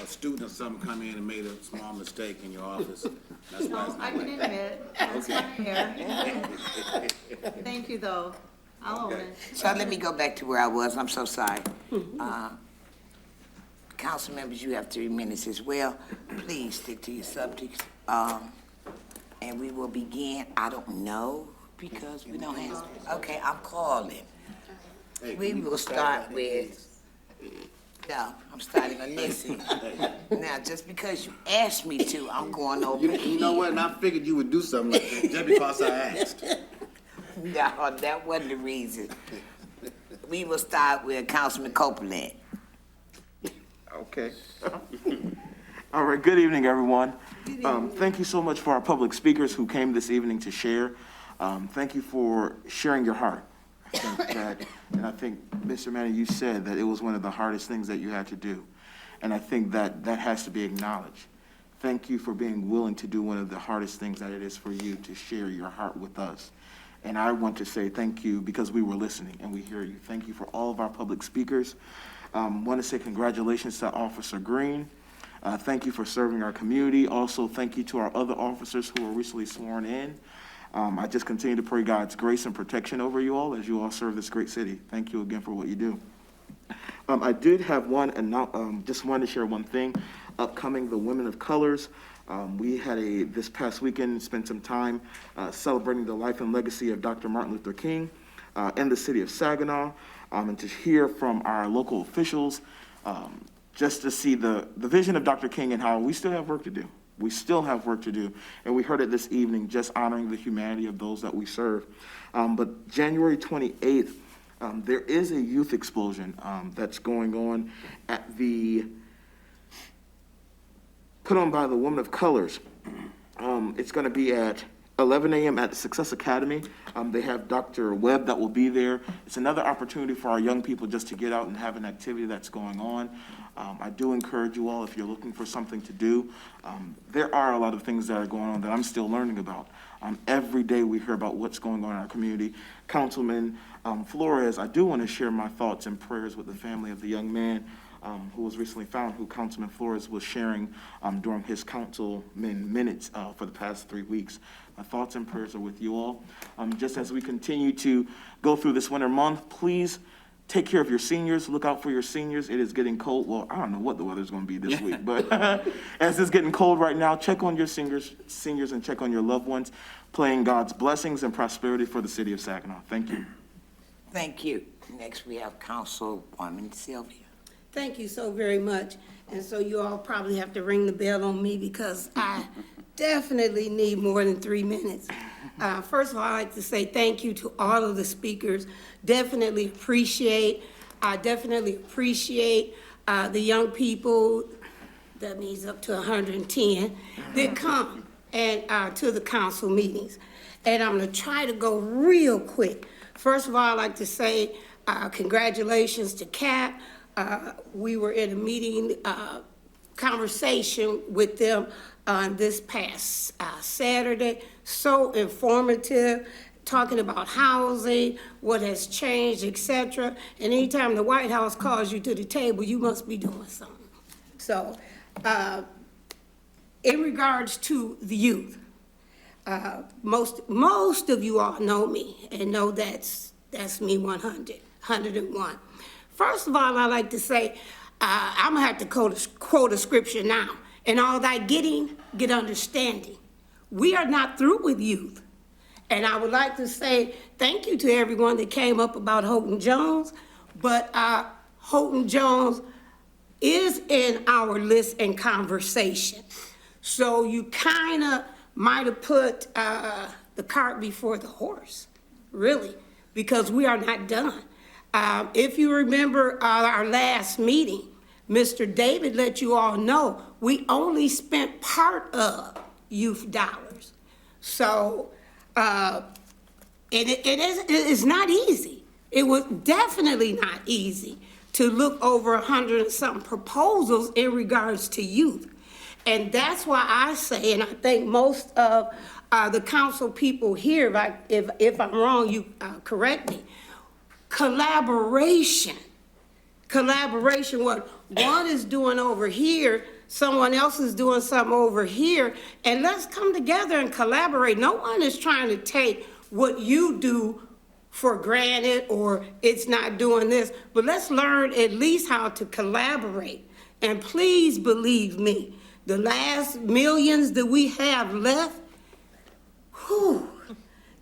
student or something come in and made a small mistake in your office. That's why it's No, I not can like admit, that's my error. Thank you, though. I'll own it. So let me go back to where I was. I'm so sorry. Council members, you have 3 minutes as well. Please stick to your subjects. And we will begin, I don't know, because we don't have, okay, I'm calling. We will start with, no, I'm starting on this end. Now, just because you asked me to, I'm going over here. You know what, and I figured you would do something like that just because I asked. No, that wasn't the reason. We will start with Councilman Copeland. Okay. All right, good evening, everyone. Thank you so much for our public speakers who came this evening to share. Thank you for sharing your heart. I think that, and I think, Mr. Manning, you said that it was one of the hardest things that you had to do. And I think that that has to be acknowledged. Thank you for being willing to do one of the hardest things that it is for you to share your heart with us. And I want to say thank you because we were listening and we hear you. Thank you for all of our public speakers. Want to say congratulations to Officer Green. Thank you for serving our community. Also, thank you to our other officers who were recently sworn in. I just continue to pray God's grace and protection over you all as you all serve this great city. Thank you again for what you do. I did have just wanted to share one thing. Upcoming, the Women of Colors. We had this past weekend, spent some time celebrating the life and legacy of Dr. Martin Luther King in the city of Saginaw, and to hear from our local officials, just to see the vision of Dr. King and how we still have work to do. We still have work to do. And we heard it this evening, just honoring the humanity of those that we serve. But January 28th, there is a youth explosion that's going on at put on by the Women of Colors. It's going to be at 11 a.m. at the Success Academy. They have Dr. Webb that will be there. It's another opportunity for our young people just to get out and have an activity that's going on. I do encourage you all, if you're looking for something to do, there are a lot of things that are going on that I'm still learning about. Every day we hear about what's going on in our community. Councilman Flores, I do want to share my thoughts and prayers with the family of the young man who was recently found, who Councilman Flores was sharing during his councilman minutes for the past 3 weeks. My thoughts and prayers are with you all. Just as we continue to go through this winter month, please Take care of your seniors. Look out for your seniors. It is getting cold. Well, I don't know what the weather's going to be this week, but as it's getting cold right now, check on your seniors and check on your loved ones, praying God's blessings and prosperity for the city of Saginaw. Thank you. Thank you. Next, we have Councilwoman Sylvia. Thank you so very much. And so you all probably have to ring the bell on me because I definitely need more than 3 minutes. First of all, I'd like to say thank you to all of the speakers. Definitely appreciate the young people, that means up to 110, that come and to the council meetings. And I'm gonna try to go real quick. First of all, I'd like to say congratulations to Kat. We were in a meeting, conversation with them on this past Saturday. So informative, talking about housing, what has changed, etc. And anytime the White House calls you to the table, you must be doing something. So, in regards to the youth, most of you all know me and know that's me 101. First of all, I like to say, I'm gonna have to quote a scripture now. And all thy getting, get understanding. We are not through with youth. And I would like to say thank you to everyone that came up about Houghton Jones, but Houghton Jones is in our list and conversation. So you kind of might have put the cart before the horse, really, because we are not done. If you remember our last meeting, Mr. David let you all know we only spent part of youth dollars. So it is not easy. It was definitely not easy to look over 100 and something proposals in regards to youth. And that's why I say, and I think most of the council people here, if I'm wrong, you correct me, collaboration, what one is doing over here, someone else is doing something over here, and let's come together and collaborate. No one is trying to take what you do for granted or it's not doing this, but let's learn at least how to collaborate. And please believe me, the last millions that we have left,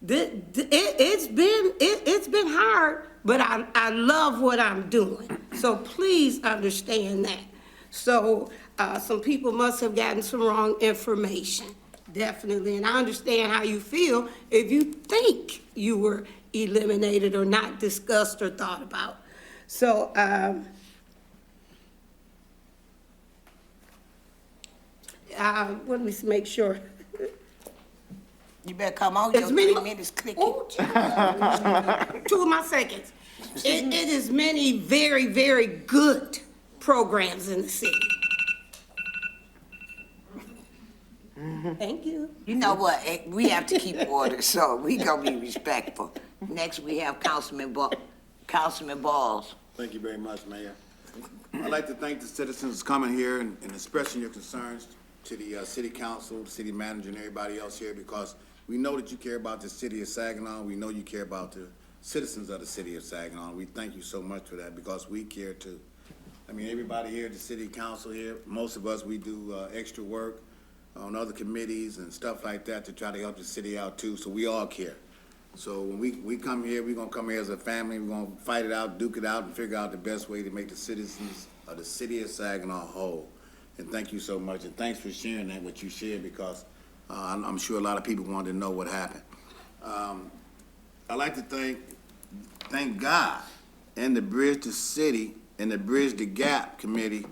it's been hard, but I love what I'm doing. So please understand that. So some people must have gotten some wrong information, definitely. And I understand how you feel if you think you were eliminated or not discussed or thought about. So let me make sure. You better come on, your 3 minutes clicking. 2 of my seconds. It is many very, very good programs in the city. Thank you. You know what, we have to keep order, so we gonna be respectful. Next, we have Councilman Balls. Thank you very much, Mayor. I'd like to thank the citizens coming here and expressing your concerns to the city council, the city manager, and everybody else here, because we know that you care about the city of Saginaw. We know you care about the citizens of the city of Saginaw. We thank you so much for that, because we care too. I mean, everybody here at the city council here, most of us, we do extra work on other committees and stuff like that to try to help the city out too, so we all care. So when we come here, we're gonna come here as a family, we're gonna fight it out, duke it out, and figure out the best way to make the citizens of the city of Saginaw whole. And thank you so much, and thanks for sharing that, what you shared, because I'm sure a lot of people wanted to know what happened. I'd like to thank God and the Bridge to City and the Bridge the Gap Committee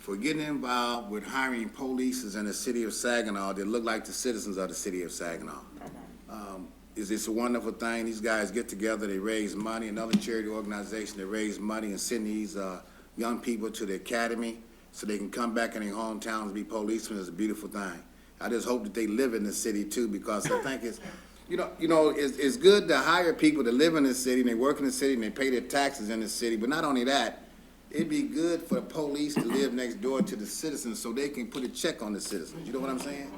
for getting involved with hiring polices in the city of Saginaw that look like the citizens of the city of Saginaw. It's a wonderful thing. These guys get together, they raise money, another charity organization, they raise money and send these young people to the academy so they can come back in their hometowns and be policemen. It's a beautiful thing. I just hope that they live in the city too, because I think it's, it's good to hire people to live in the city and they work in the city and they pay their taxes in the city, but not only that, it'd be good for the police to live next door to the citizens so they can put a check on the citizens. You know what I'm saying?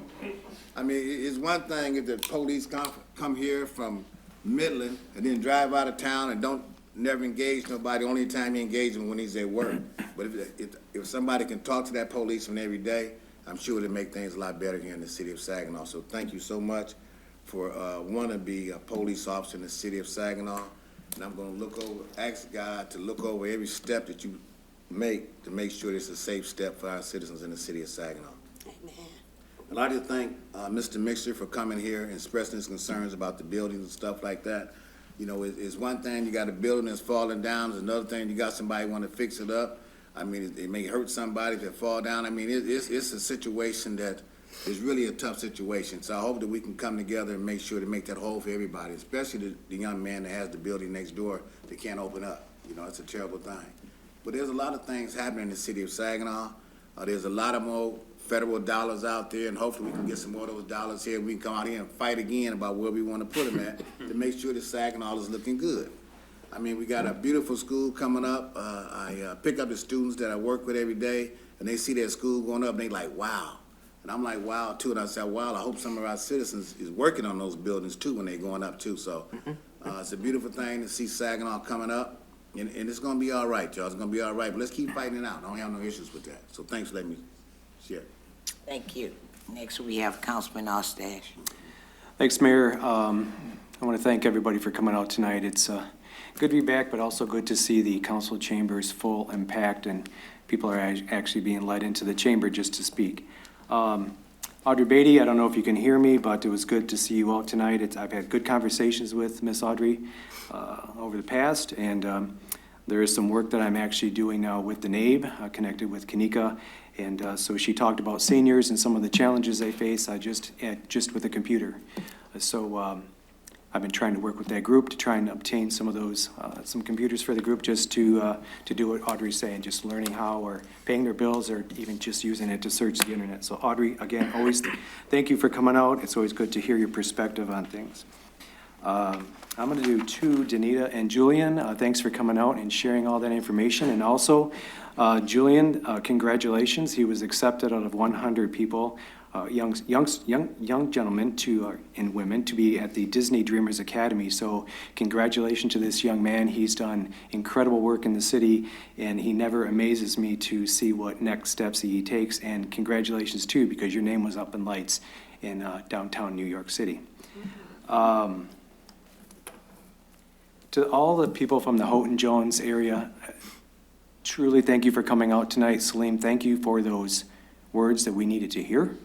I mean, it's one thing if the police come here from Midland and then drive out of town and don't never engaged nobody. Only time he engages when he's at work. But if somebody can talk to that policeman every day, I'm sure it'll make things a lot better here in the city of Saginaw. So thank you so much for wanting to be a police officer in the city of Saginaw. And I'm going to ask God to look over every step that you make to make sure it's a safe step for our citizens in the city of Saginaw. Amen. I'd like to thank Mr. Mixer for coming here and expressing his concerns about the buildings and stuff like that. You know, it's one thing you got a building that's falling down. It's another thing you got somebody want to fix it up. I mean, it may hurt somebody if it fall down. I mean, it's a situation that is really a tough situation. So I hope that we can come together and make sure to make that whole for everybody, especially the young man that has the building next door that can't open up. You know, it's a terrible thing. But there's a lot of things happening in the city of Saginaw. There's a lot of more federal dollars out there, and hopefully we can get some more of those dollars here. We can come out here and fight again about where we want to put them at to make sure that Saginaw is looking good. I mean, we got a beautiful school coming up. I pick up the students that I work with every day, and they see their school going up, and they like, wow. And I'm like, wow, too. And I said, wow, I hope some of our citizens is working on those buildings, too, when they're going up, too. So it's a beautiful thing to see Saginaw coming up, and it's going to be all right, y'all. It's going to be all right, but let's keep fighting it out. I don't have no issues with that. So thanks for letting me share. Thank you. Next, we have Councilman Ostash. Thanks, Mayor. I want to thank everybody for coming out tonight. It's good to be back, but also good to see the council chambers full and packed, and people are actually being led into the chamber just to speak. Audrey Beatty, I don't know if you can hear me, but it was good to see you all tonight. I've had good conversations with Miss Audrey over the past, and there is some work that I'm actually doing now with the NABE, connected with Kanika, and so she talked about seniors and some of the challenges they face just with a computer. So I've been trying to work with that group to try and obtain some of those, some computers for the group just to do what Audrey's saying, just learning how, or paying their bills, or even just using it to search the internet. So Audrey, again, always thank you for coming out. It's always good to hear your perspective on things. I'm going to do two, Danita and Julian. Thanks for coming out and sharing all that information. And also, Julian, congratulations. He was accepted out of 100 people, young gentlemen and women, to be at the Disney Dreamers Academy. So congratulations to this young man. He's done incredible work in the city, and he never amazes me to see what next steps he takes. And congratulations, too, because your name was up in lights in downtown New York City. To all the people from the Houghton Jones area, truly thank you for coming out tonight. Salim, thank you for those words that we needed to hear.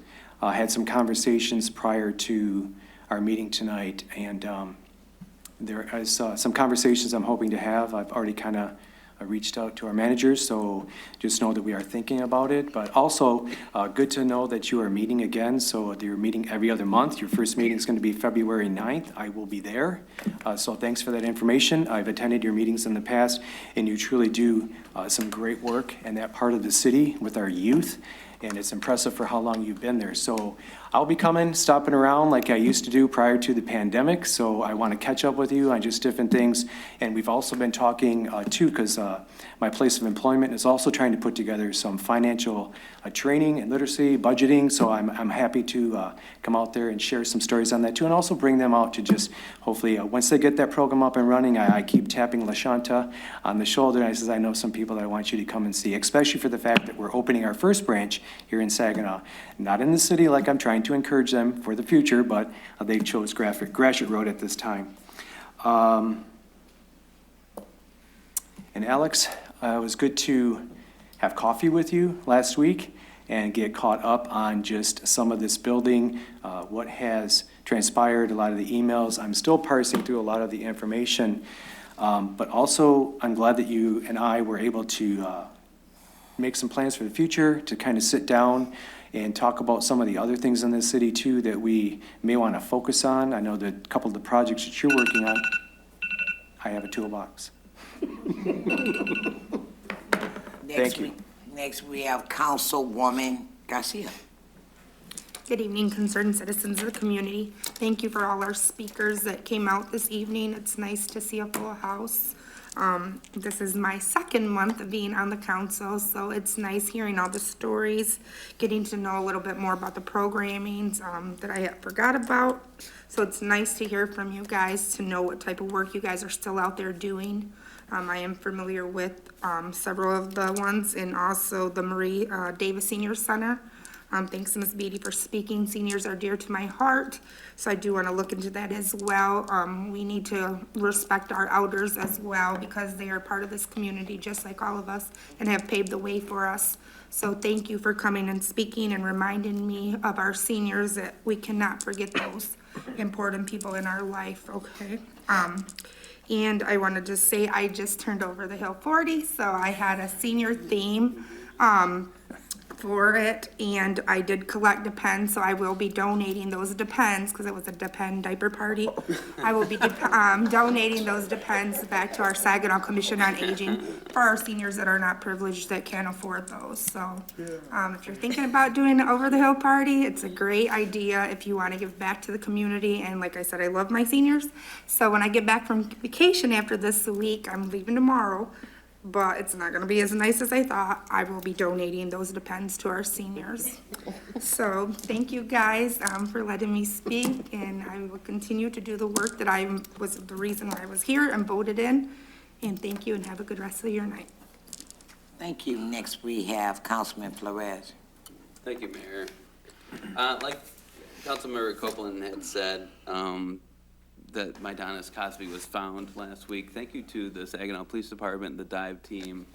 I had some conversations prior to our meeting tonight, and there is some conversations I'm hoping to have. I've already kind of reached out to our managers, so just know that we are thinking about it. But also, good to know that you are meeting again. So you're meeting every other month. Your first meeting is going to be February 9th. I will be there. So thanks for that information. I've attended your meetings in the past, and you truly do some great work in that part of the city with our youth. And it's impressive for how long you've been there. So I'll be stopping around like I used to do prior to the pandemic. So I want to catch up with you on just different things. And we've also been talking too, because my place of employment is also trying to put together some financial training and literacy, budgeting. So I'm happy to come out there and share some stories on that too, and also bring them out to just hopefully once they get that program up and running, I keep tapping LaShanta on the shoulder. And I says, I know some people that I want you to come and see, especially for the fact that we're opening our first branch here in Saginaw. Not in the city like I'm trying to encourage them for the future, but they chose Gratiot Road at this time. And Alex, it was good to have coffee with you last week and get caught up on just some of this building, what has transpired, a lot of the emails. I'm still parsing through a lot of the information, but also I'm glad that you and I were able to make some plans for the future, to kind of sit down and talk about some of the other things in this city too that we may want to focus on. I know that a couple of the projects that you're working on, I have a toolbox. Thank you. Next, we have Councilwoman Garcia. Good evening, concerned citizens of the community. Thank you for all our speakers that came out this evening. It's nice to see a full house. This is my second month of being on the council, so it's nice hearing all the stories, getting to know a little bit more about the programmings that I had forgot about. So it's nice to hear from you guys, to know what type of work you guys are still out there doing. I am familiar with several of the ones, and also the Marie Davis Senior Center. Thanks, Ms. Beatty, for speaking. Seniors are dear to my heart, so I do want to look into that as well. We need to respect our elders as well, because they are part of this community just like all of us and have paved the way for us. So thank you for coming and speaking and reminding me of our seniors, that we cannot forget those important people in our life, okay? And I wanted to say I just turned over the Hill 40, so I had a senior theme for it, and I did collect Depends, so I will be donating those Depends, because it was a Depend diaper party. I will be donating those Depends back to our Saginaw Commission on Aging for our seniors that are not privileged, that can't afford those. So if you're thinking about doing an over the hill party, it's a great idea if you want to give back to the community. And like I said, I love my seniors, so when I get back from vacation after this week, I'm leaving tomorrow, but it's not gonna be as nice as I thought. I will be donating those Depends to our seniors. So thank you guys for letting me speak, and I will continue to do the work that was the reason why I was here and voted in. And thank you, and have a good rest of your night. Thank you. Next, we have Councilman Flores. Thank you, Mayor. Like Councilmember Copeland had said, that my Donis Cosby was found last week. Thank you to the Saginaw Police Department, the dive team,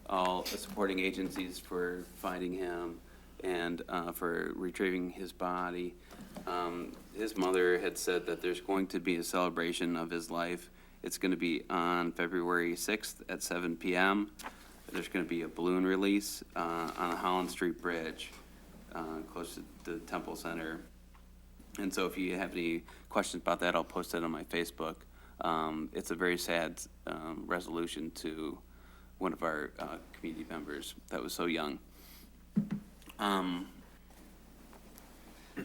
all the supporting agencies for finding him and for retrieving his body. His mother had said that there's going to be a celebration of his life. It's going to be on February 6th at 7 p.m. There's going to be a balloon release on the Holland Street Bridge, close to the Temple Center. And so if you have any questions about that, I'll post it on my Facebook. It's a very sad resolution to one of our community members that was so young. To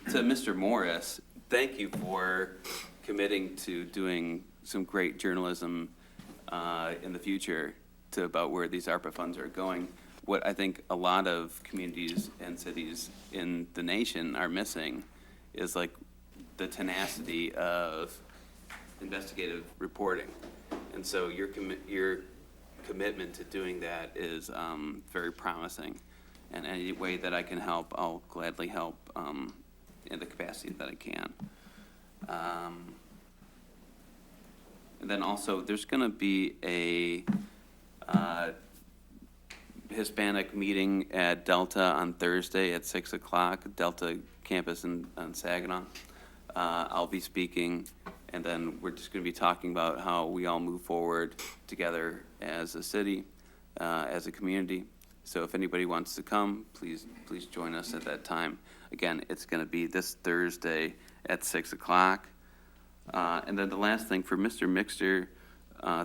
Mr. Morris, thank you for committing to doing some great journalism in the future about where these ARPA funds are going. What I think a lot of communities and cities in the nation are missing is like the tenacity of investigative reporting. And so your commitment to doing that is very promising. And any way that I can help, I'll gladly help in the capacity that I can. And then also, there's gonna be a Hispanic meeting at Delta on Thursday at 6 o'clock, Delta campus on Saginaw. I'll be speaking, and then we're just going to be talking about how we all move forward together as a city, as a community. So if anybody wants to come, please join us at that time. Again, it's going to be this Thursday at 6 o'clock. And then the last thing, for Mr. Mixter,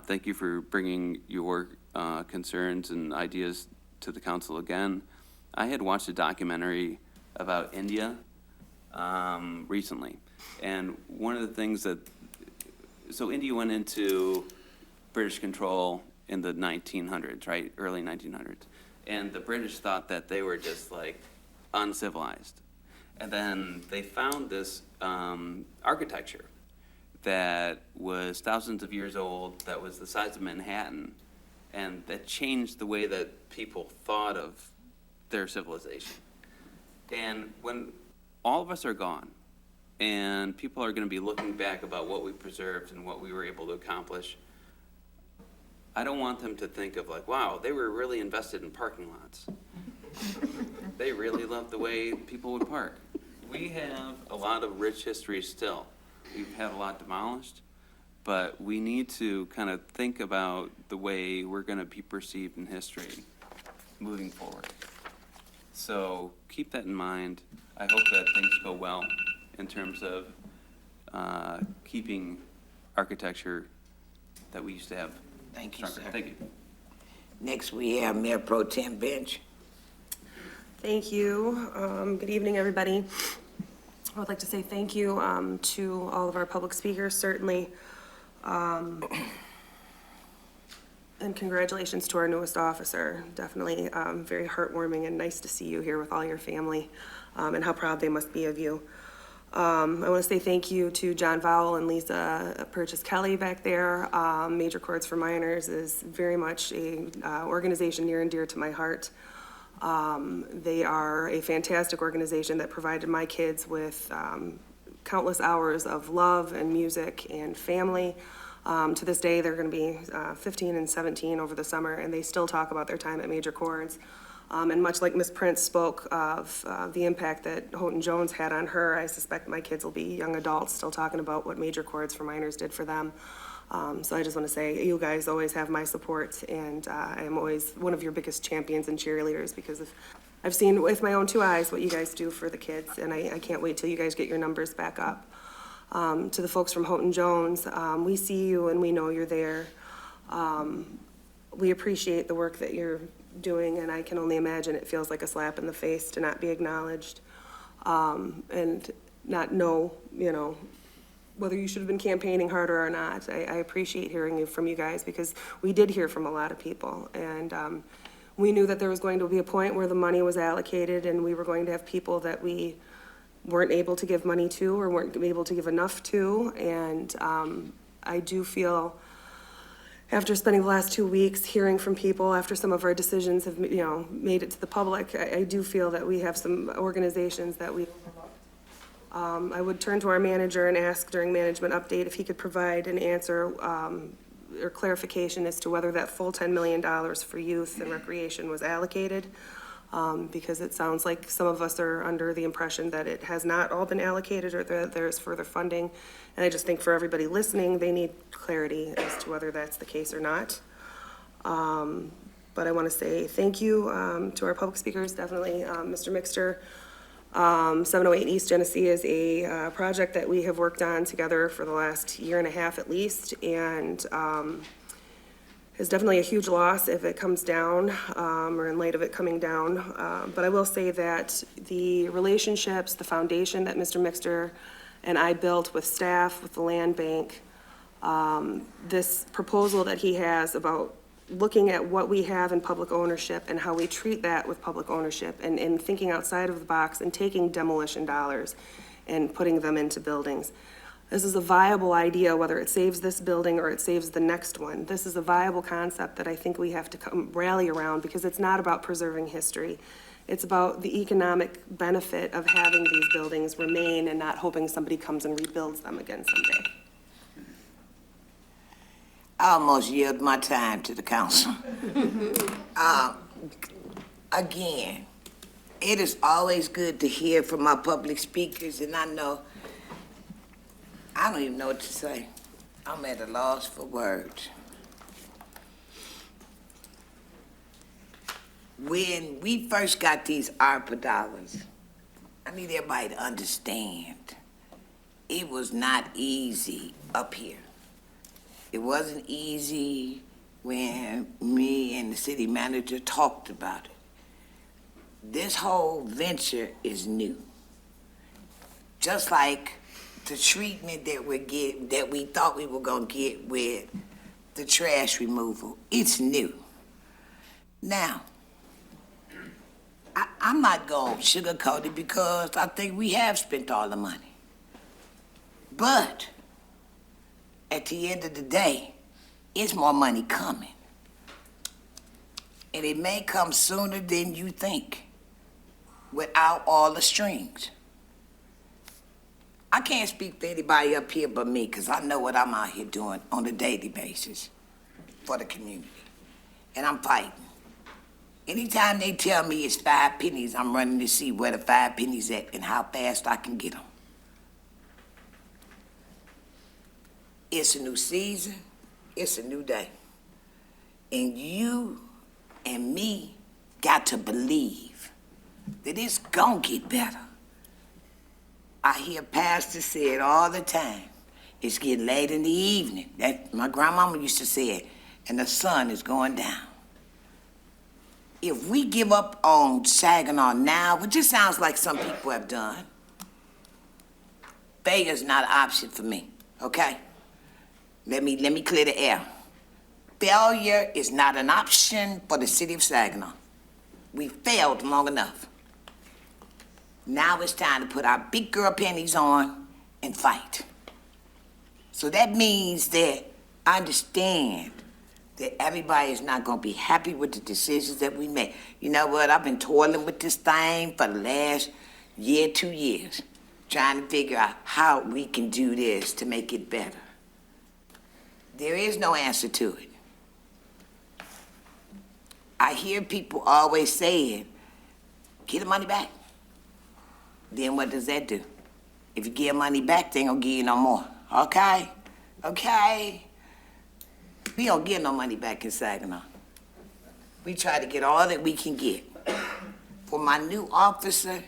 thank you for bringing your concerns and ideas to the council again. I had watched a documentary about India recently. And one of the things so India went into British control in the 1900s, right? Early 1900s. And the British thought that they were just like uncivilized. And then they found this architecture that was thousands of years old, that was the size of Manhattan, and that changed the way that people thought of their civilization. And when all of us are gone, and people are going to be looking back about what we preserved and what we were able to accomplish, I don't want them to think of like, wow, they were really invested in parking lots. They really loved the way people would park. We have a lot of rich history still. We've had a lot demolished, but we need to kind of think about the way we're going to be perceived in history moving forward. So keep that in mind. I hope that things go well in terms of keeping architecture that we used to have. Thank you, sir. Thank you. Next, we have Mayor Pro Tem Bench. Thank you. Good evening, everybody. I would like to say thank you to all of our public speakers, certainly. And congratulations to our newest officer. Definitely very heartwarming and nice to see you here with all your family and how proud they must be of you. I want to say thank you to John Vowell and Lisa Purchase Kelly back there. Major Chords for Minors is very much a organization near and dear to my heart. They are a fantastic organization that provided my kids with countless hours of love and music and family. To this day, they're going to be 15 and 17 over the summer, and they still talk about their time at Major Chords. And much like Ms. Prince spoke of the impact that Houghton Jones had on her, I suspect my kids will be young adults still talking about what Major Chords for Minors did for them. So I just want to say you guys always have my support, and I am always one of your biggest champions and cheerleaders because I've seen with my own two eyes what you guys do for the kids, and I can't wait till you guys get your numbers back up. To the folks from Houghton Jones, we see you and we know you're there. We appreciate the work that you're doing, and I can only imagine it feels like a slap in the face to not be acknowledged and not know, whether you should have been campaigning harder or not. I appreciate hearing from you guys because we did hear from a lot of people, and we knew that there was going to be a point where the money was allocated and we were going to have people that we weren't able to give money to or weren't able to give enough to, and I do feel, after spending the last 2 weeks hearing from people after some of our decisions have made it to the public, I do feel that we have some organizations that we I would turn to our manager and ask during management update if he could provide an answer or clarification as to whether that full $10 million for youth and recreation was allocated. Because it sounds like some of us are under the impression that it has not all been allocated or that there's further funding. And I just think for everybody listening, they need clarity as to whether that's the case or not. But I want to say thank you to our public speakers, definitely Mr. Mixter. 708 East Genesee is a project that we have worked on together for the last year and a half at least, and is definitely a huge loss if it comes down, or in light of it coming down. But I will say that the relationships, the foundation that Mr. Mixter and I built with staff, with the land bank, this proposal that he has about looking at what we have in public ownership and how we treat that with public ownership and thinking outside of the box and taking demolition dollars and putting them into buildings. This is a viable idea, whether it saves this building or it saves the next one. This is a viable concept that I think we have to rally around because it's not about preserving history. It's about the economic benefit of having these buildings remain and not hoping somebody comes and rebuilds them again someday. I almost yield my time to the council. Again, it is always good to hear from our public speakers, and I know, I don't even know what to say. I'm at a loss for words. When we first got these ARPA dollars, I need everybody to understand, it was not easy up here. It wasn't easy when me and the city manager talked about it. This whole venture is new. Just like the treatment that we thought we were gonna get with the trash removal, it's new. Now, I'm not gonna sugarcoat it because I think we have spent all the money. But at the end of the day, it's more money coming. And it may come sooner than you think without all the strings. I can't speak for anybody up here but me because I know what I'm out here doing on a daily basis for the community. And I'm fighting. Anytime they tell me it's 5 pennies, I'm running to see where the 5 pennies at and how fast I can get them. It's a new season, it's a new day. And you and me got to believe that it's gonna get better. I hear pastors say it all the time. It's getting late in the evening. That my grandmama used to say it, and the sun is going down. If we give up on Saginaw now, which just sounds like some people have done, failure is not an option for me, okay? Let me clear the air. Failure is not an option for the city of Saginaw. We failed long enough. Now it's time to put our big girl panties on and fight. So that means that I understand that everybody is not gonna be happy with the decisions that we make. You know what, I've been toiling with this thing for the last year, 2 years, trying to figure out how we can do this to make it better. There is no answer to it. I hear people always saying, get the money back. Then what does that do? If you give money back, they ain't gonna give you no more. Okay? Okay? We don't get no money back in Saginaw. We try to get all that we can get. For my new officer,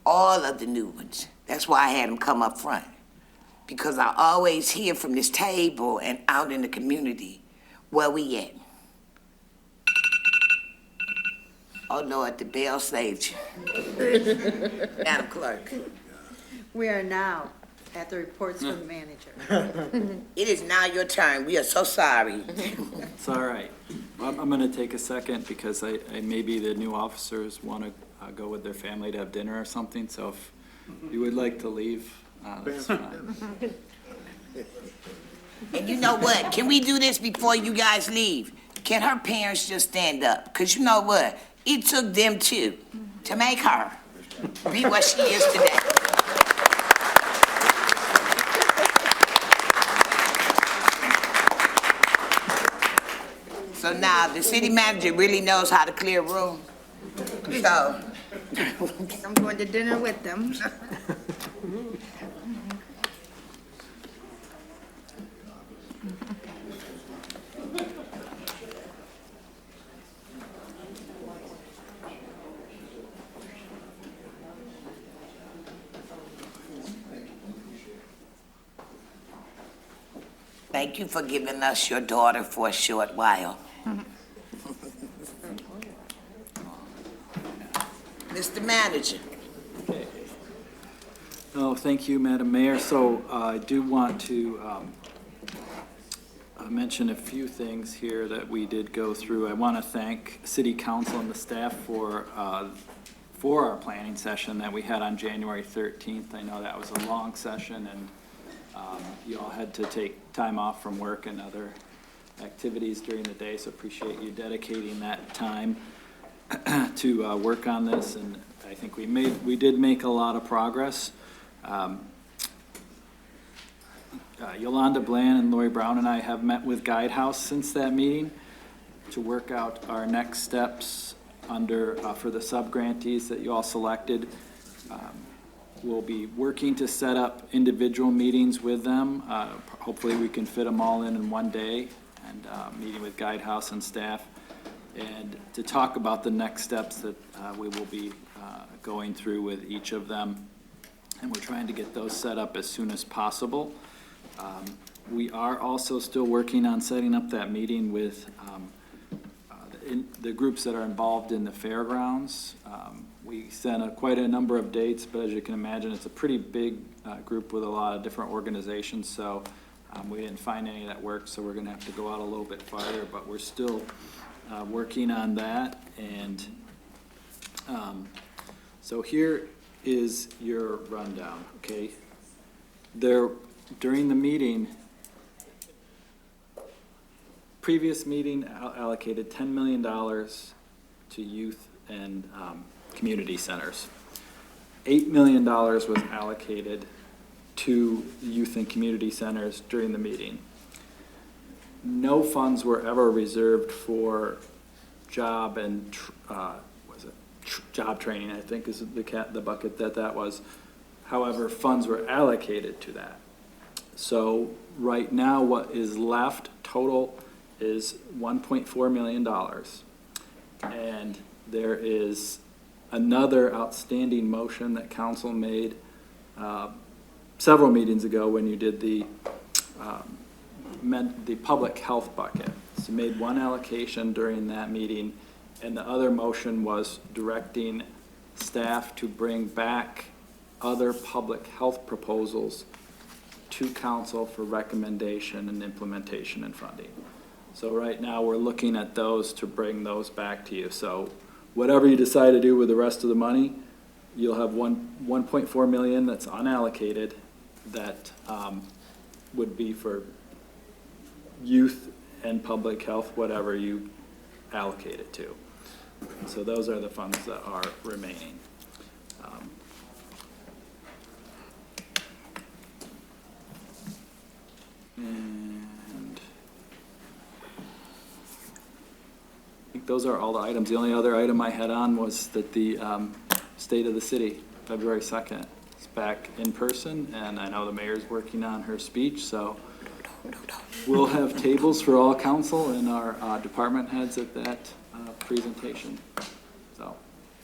all of the new ones. That's why I had them come up front. Because I always hear from this table and out in the community, where we at? Oh Lord, the bell saved you. Madam Clerk. We are now at the reports from the manager. It is now your turn. We are so sorry. It's all right. I'm going to take a second because maybe the new officers want to go with their family to have dinner or something. So if you would like to leave, that's fine. And you know what? Can we do this before you guys leave? Can her parents just stand up? Because you know what? It took them too to make her be what she is today. So now the city manager really knows how to clear a room. So I'm going to dinner with them. thank you for giving us your daughter for a short while. Mr. Manager. Oh, thank you, Madam Mayor. So I do want to mention a few things here that we did go through. I want to thank City Council and the staff for our planning session that we had on January 13th. I know that was a long session, and you all had to take time off from work and other activities during the day, so appreciate you dedicating that time to work on this. And I think we did make a lot of progress. Yolanda Bland and Lori Brown and I have met with Guidehouse since that meeting to work out our next steps for the sub-grantees that you all selected. We'll be working to set up individual meetings with them. Hopefully we can fit them all in one day, and meeting with Guidehouse and staff, and to talk about the next steps that we will be going through with each of them. And we're trying to get those set up as soon as possible. We are also still working on setting up that meeting with the groups that are involved in the fairgrounds. We sent quite a number of dates, but as you can imagine, it's a pretty big group with a lot of different organizations, so we didn't find any that worked, so we're gonna have to go out a little bit farther, but we're still working on that. And so here is your rundown, okay? During the meeting, previous meeting allocated $10 million to youth and community centers. $8 million was allocated to youth and community centers during the meeting. No funds were ever reserved for job and job training, I think is the bucket that was. However, funds were allocated to that. So right now what is left total is $1.4 million. And there is another outstanding motion that council made several meetings ago when you did the public health bucket. So you made one allocation during that meeting, and the other motion was directing staff to bring back other public health proposals to council for recommendation and implementation and funding. So right now, we're looking at those to bring those back to you. So whatever you decide to do with the rest of the money, you'll have 1.4 million that's unallocated that would be for youth and public health, whatever you allocate it to. So those are the funds that are remaining. And I think those are all the items. The only other item I had on was that the State of the City, February 2nd, is back in person, and I know the mayor's working on her speech, so we'll have tables for all council and our department heads at that presentation. So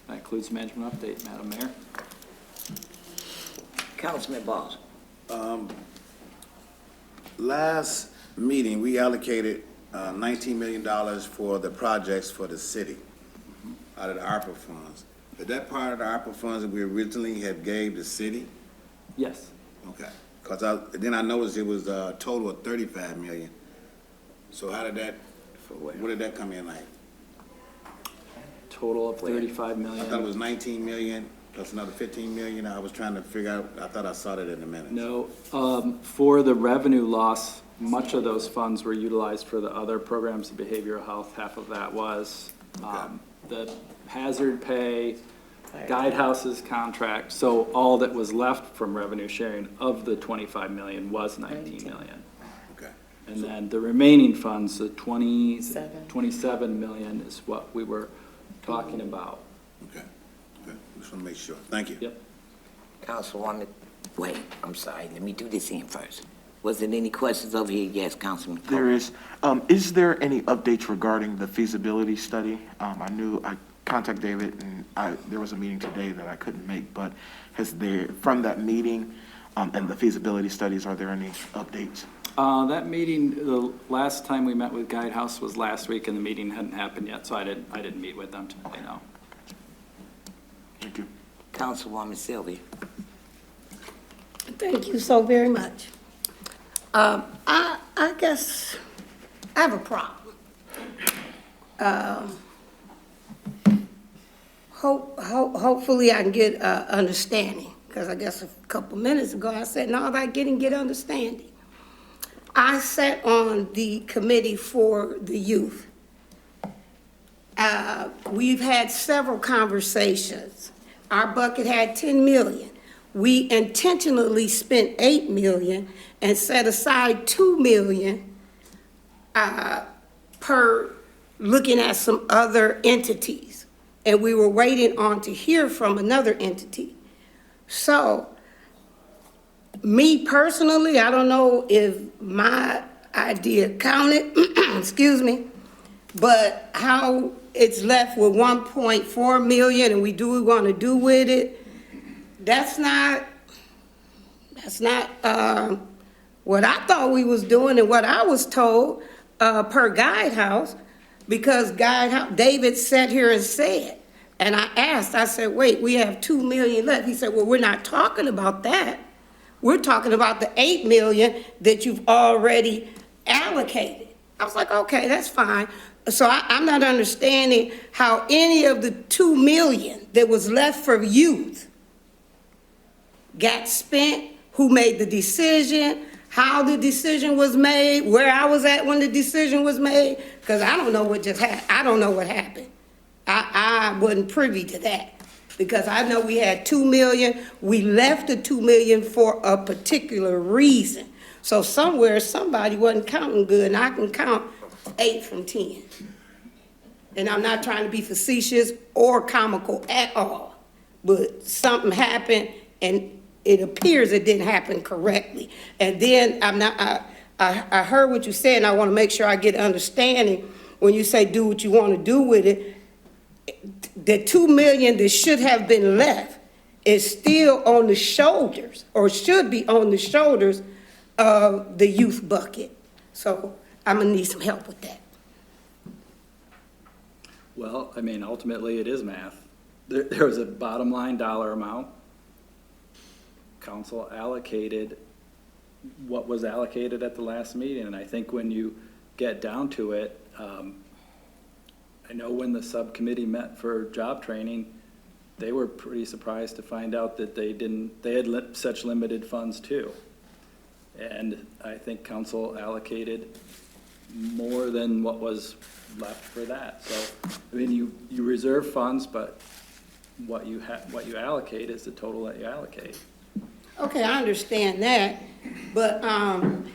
that includes management update, Madam Mayor. Councilman Ball. Last meeting, we allocated $19 million for the projects for the city out of the ARPA funds. Is that part of the ARPA funds that we originally had gave the city? Yes. Okay, because then I noticed it was a total of 35 million. So how did that, what did that come in like? Total of 35 million. I thought it was 19 million plus another 15 million. I was trying to figure out, I thought I saw that in a minute. No, for the revenue loss, much of those funds were utilized for the other programs of behavioral health. Half of that was the hazard pay, guidehouses contract. So all that was left from revenue sharing of the 25 million was 19 million. Okay. And then the remaining funds, the 27 million is what we were talking about. Okay, okay, just want to make sure. Thank you. Yep. Councilwoman, wait, I'm sorry, let me do this in first. Was there any questions over here? Yes, Councilman. There is. Is there any updates regarding the feasibility study? I knew I contacted David, and there was a meeting today that I couldn't make, but has there, from that meeting and the feasibility studies, are there any updates? That meeting, the last time we met with Guidehouse was last week, and the meeting hadn't happened yet, so I didn't meet with them today, no. Thank you. Councilwoman Sylvia. Thank you so very much. I guess I have a problem. Hopefully I can get understanding, because I guess a couple minutes ago I said, no, I didn't get understanding. I sat on the committee for the youth. We've had several conversations. Our bucket had 10 million. We intentionally spent 8 million and set aside 2 million per looking at some other entities. And we were waiting on to hear from another entity. So, me personally, I don't know if my idea counted, excuse me, but how it's left with 1.4 million and we want to do with it, that's not what I thought we was doing and what I was told per Guidehouse, because David sat here and said, and I asked, I said, wait, we have 2 million left. He said, well, we're not talking about that. We're talking about the 8 million that you've already allocated. I was like, okay, that's fine. So I'm not understanding how any of the 2 million that was left for youth got spent, who made the decision, how the decision was made, where I was at when the decision was made, because I don't know what just happened. I don't know what happened. I wasn't privy to that, because I know we had 2 million. We left the 2 million for a particular reason. So somewhere, somebody wasn't counting good, and I can count 8 from 10. And I'm not trying to be facetious or comical at all, but something happened, and it appears it didn't happen correctly. And then I heard what you said, and I want to make sure I get understanding when you say do what you want to do with it. The 2 million that should have been left is still on the shoulders, or should be on the shoulders of the youth bucket. So I'm gonna need some help with that. Well, I mean, ultimately, it is math. There was a bottom line dollar amount, council allocated what was allocated at the last meeting, and I think when you get down to it, I know when the subcommittee met for job training, they were pretty surprised to find out that they had such limited funds too. And I think council allocated more than what was left for that. So, I mean, you reserve funds, but what you allocate is the total that you allocate. Okay, I understand that, but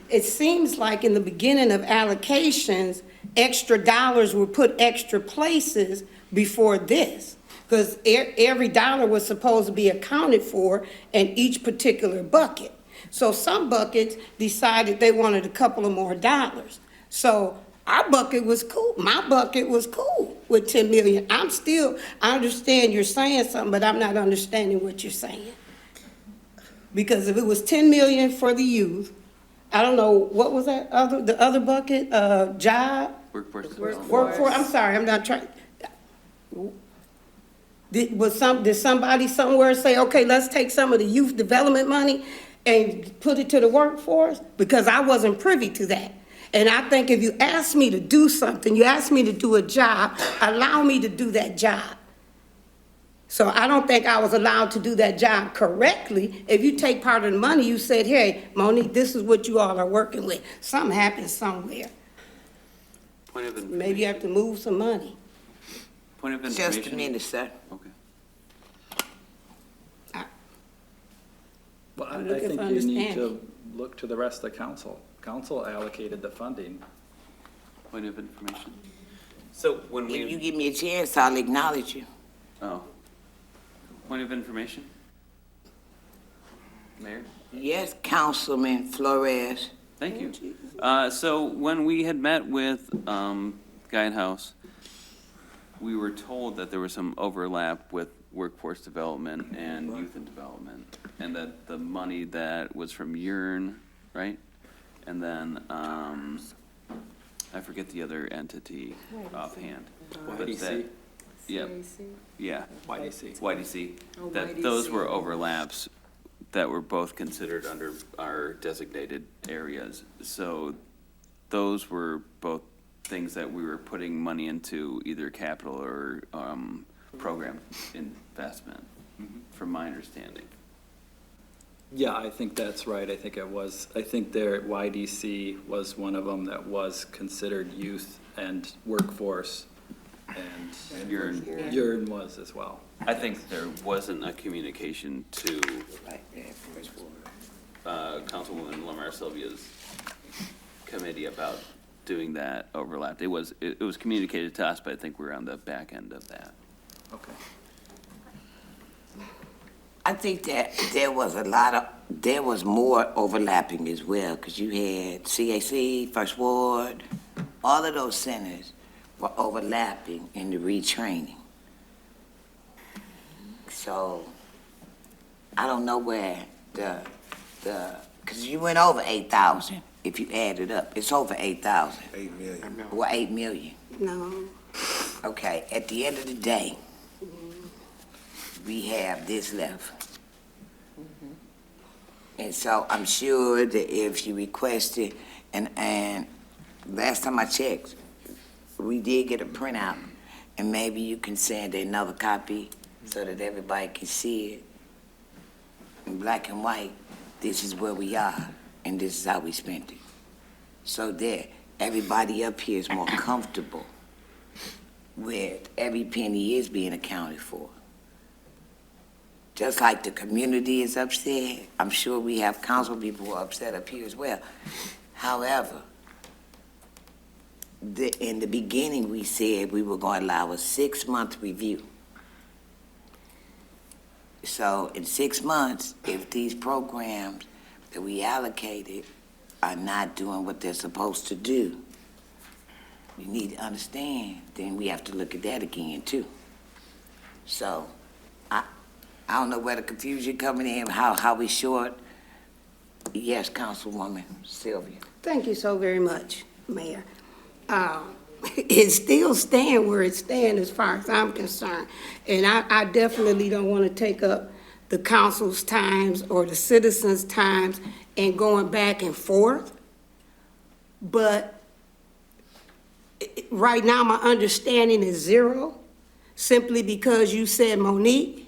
it seems like in the beginning of allocations, extra dollars were put extra places before this, because every dollar was supposed to be accounted for in each particular bucket. So some buckets decided they wanted a couple of more dollars. So our bucket was cool. My bucket was cool with 10 million. I understand you're saying something, but I'm not understanding what you're saying. Because if it was 10 million for the youth, I don't know, what was that the other bucket, job? Workforce, I'm sorry, I'm not trying. Did somebody somewhere say, okay, let's take some of the youth development money and put it to the workforce? Because I wasn't privy to that. And I think if you ask me to do something, you ask me to do a job, allow me to do that job. So I don't think I was allowed to do that job correctly. If you take part of the money, you said, hey, Monique, this is what you all are working with. Something happened somewhere. Point of information. Maybe you have to move some money. Point of information. Just a minute, sir. Okay. Well, I'm I looking think for you need understanding. to look to the rest of the council. Council allocated the funding. Point of information. So when If you give me a chance, I'll acknowledge you. Oh. Point of information? Mayor? Yes, Councilman Flores. Thank you. So when we had met with Guidehouse, we were told that there was some overlap with workforce development and youth and development, and that the money that was from URN, right? And then, I forget the other entity offhand. but that- YDC? Yep, yeah. YDC. YDC. Oh, That those were overlaps that were both considered under our designated areas. So those were both things that we were putting money into, either capital or program investment, from my understanding. Yeah, I think that's right. I think their YDC was one of them that was considered youth and workforce, and URN was as well. I think there wasn't a communication to Councilwoman Lamar Sylvia's committee about doing that overlap. It was communicated to us, but I think we're on the back end of that. Okay. I think that there was more overlapping as well, because you had CAC, First Ward, all of those centers were overlapping in the retraining. So, I don't know where because you went over 8,000, if you add it up, it's over 8,000. 8 million. Well, 8 million. No. Okay, at the end of the day, we have this left. And so I'm sure that if you requested, and last time I checked, we did get a printout, and maybe you can send another copy so that everybody can see it in black and white. This is where we are, and this is how we spent it. So that everybody up here is more comfortable with every penny is being accounted for. Just like the community is upset, I'm sure we have council people who are upset up here as well. However, in the beginning, we said we were going to allow a 6-month review. So in 6 months, if these programs that we allocated are not doing what they're supposed to do, you need to understand, then we have to look at that again too. So I don't know where the confusion coming in, how we short. Yes, Councilwoman Sylvia. Thank you so very much, Mayor. It still stands where it stands as far as I'm concerned. And I definitely don't want to take up the council's times or the citizens' times and going back and forth. But right now, my understanding is zero, simply because you said, Monique,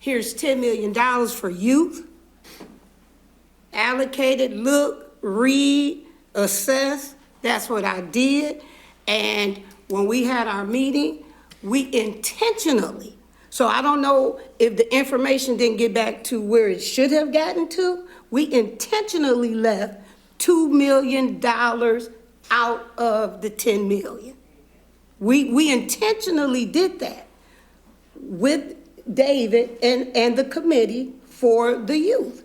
here's $10 million for youth. Allocated, look, read, assess. That's what I did. And when we had our meeting, we intentionally, so I don't know if the information didn't get back to where it should have gotten to, we intentionally left $2 million out of the 10 million. We intentionally did that with David and the committee for the youth.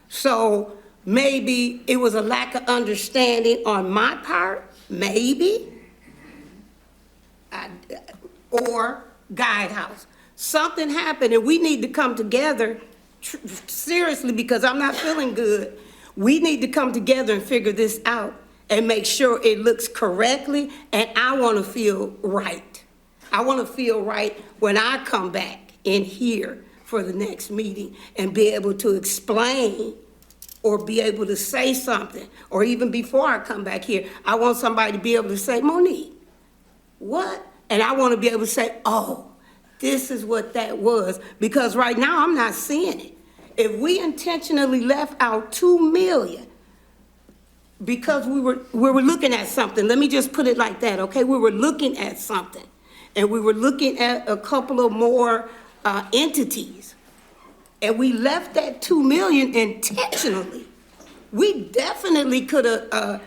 So maybe it was a lack of understanding on my part, maybe, or Guidehouse. Something happened and we need to come together seriously, because I'm not feeling good. We need to come together and figure this out and make sure it looks correctly, and I want to feel right. I want to feel right when I come back in here for the next meeting and be able to explain or be able to say something, or even before I come back here, I want somebody to be able to say, Monique, what? And I want to be able to say, oh, this is what that was, because right now I'm not seeing it. If we intentionally left out 2 million because we were looking at something, let me just put it like that, okay? We were looking at something, and we were looking at a couple of more entities, and we left that 2 million intentionally. We definitely could have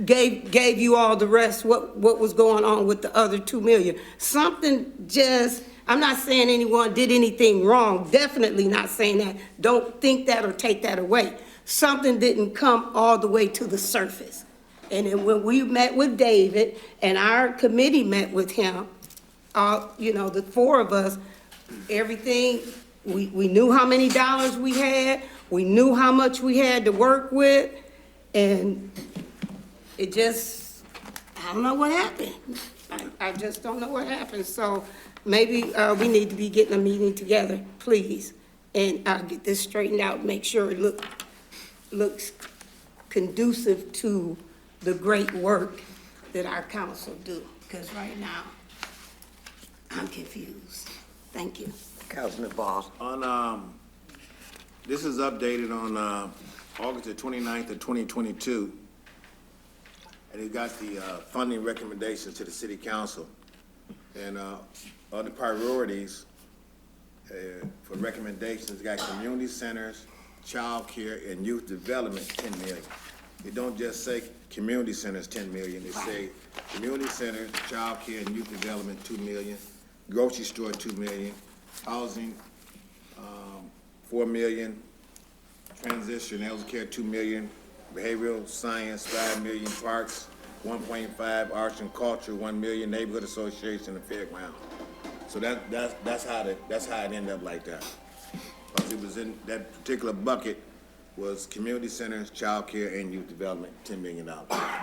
gave you all the rest, what was going on with the other 2 million. Something just, I'm not saying anyone did anything wrong, definitely not saying that. Don't think that or take that away. Something didn't come all the way to the surface. And then when we met with David and our committee met with him, the 4 of us, everything, we knew how many dollars we had, we knew how much we had to work with, and it just, I don't know what happened. I just don't know what happened. So maybe we need to be getting a meeting together, please, and get this straightened out, make sure it looks conducive to the great work that our council do, because right now, I'm confused. Thank you. Councilman Ball. On, this is updated on August the 29th of 2022. And it got the funding recommendations to the city council. And other priorities for recommendations got community centers, child care, and youth development, 10 million. It don't just say community centers, 10 million. It say community centers, child care, and youth development, 2 million. Grocery store, 2 million. Housing, 4 million. Transition, elder care, 2 million. Behavioral science, 5 million. Parks, 1.5. Arts and culture, 1 million. Neighborhood association and fairground. So that's how it ended up like that. Because it was in that particular bucket was community centers, child care, and youth development, $10 million.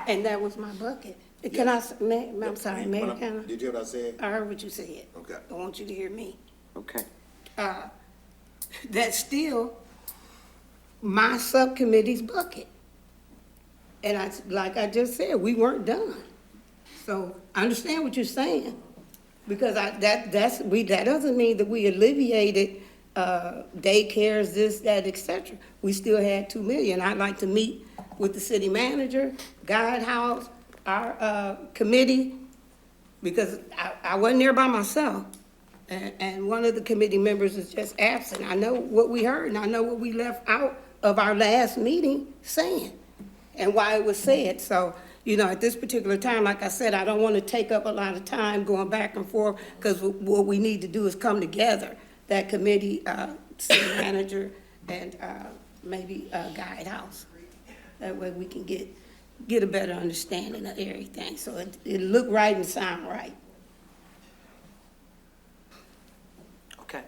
And that was my bucket. Can I, I'm sorry, Mayor, can I? Did you hear what I said? I heard what you said. Okay. I want you to hear me. Okay. That's still my subcommittee's bucket. And like I just said, we weren't done. So I understand what you're saying, because that doesn't mean that we alleviated daycares, this, that, etc. We still had 2 million. I'd like to meet with the city manager, Guidehouse, our committee, because I wasn't there by myself. And one of the committee members is just absent. I know what we heard, and I know what we left out of our last meeting saying, and why it was said. So, at this particular time, like I said, I don't want to take up a lot of time going back and forth, because what we need to do is come together, that committee, city manager, and maybe Guidehouse. That way we can get a better understanding of everything, so it look right and sound right. Okay.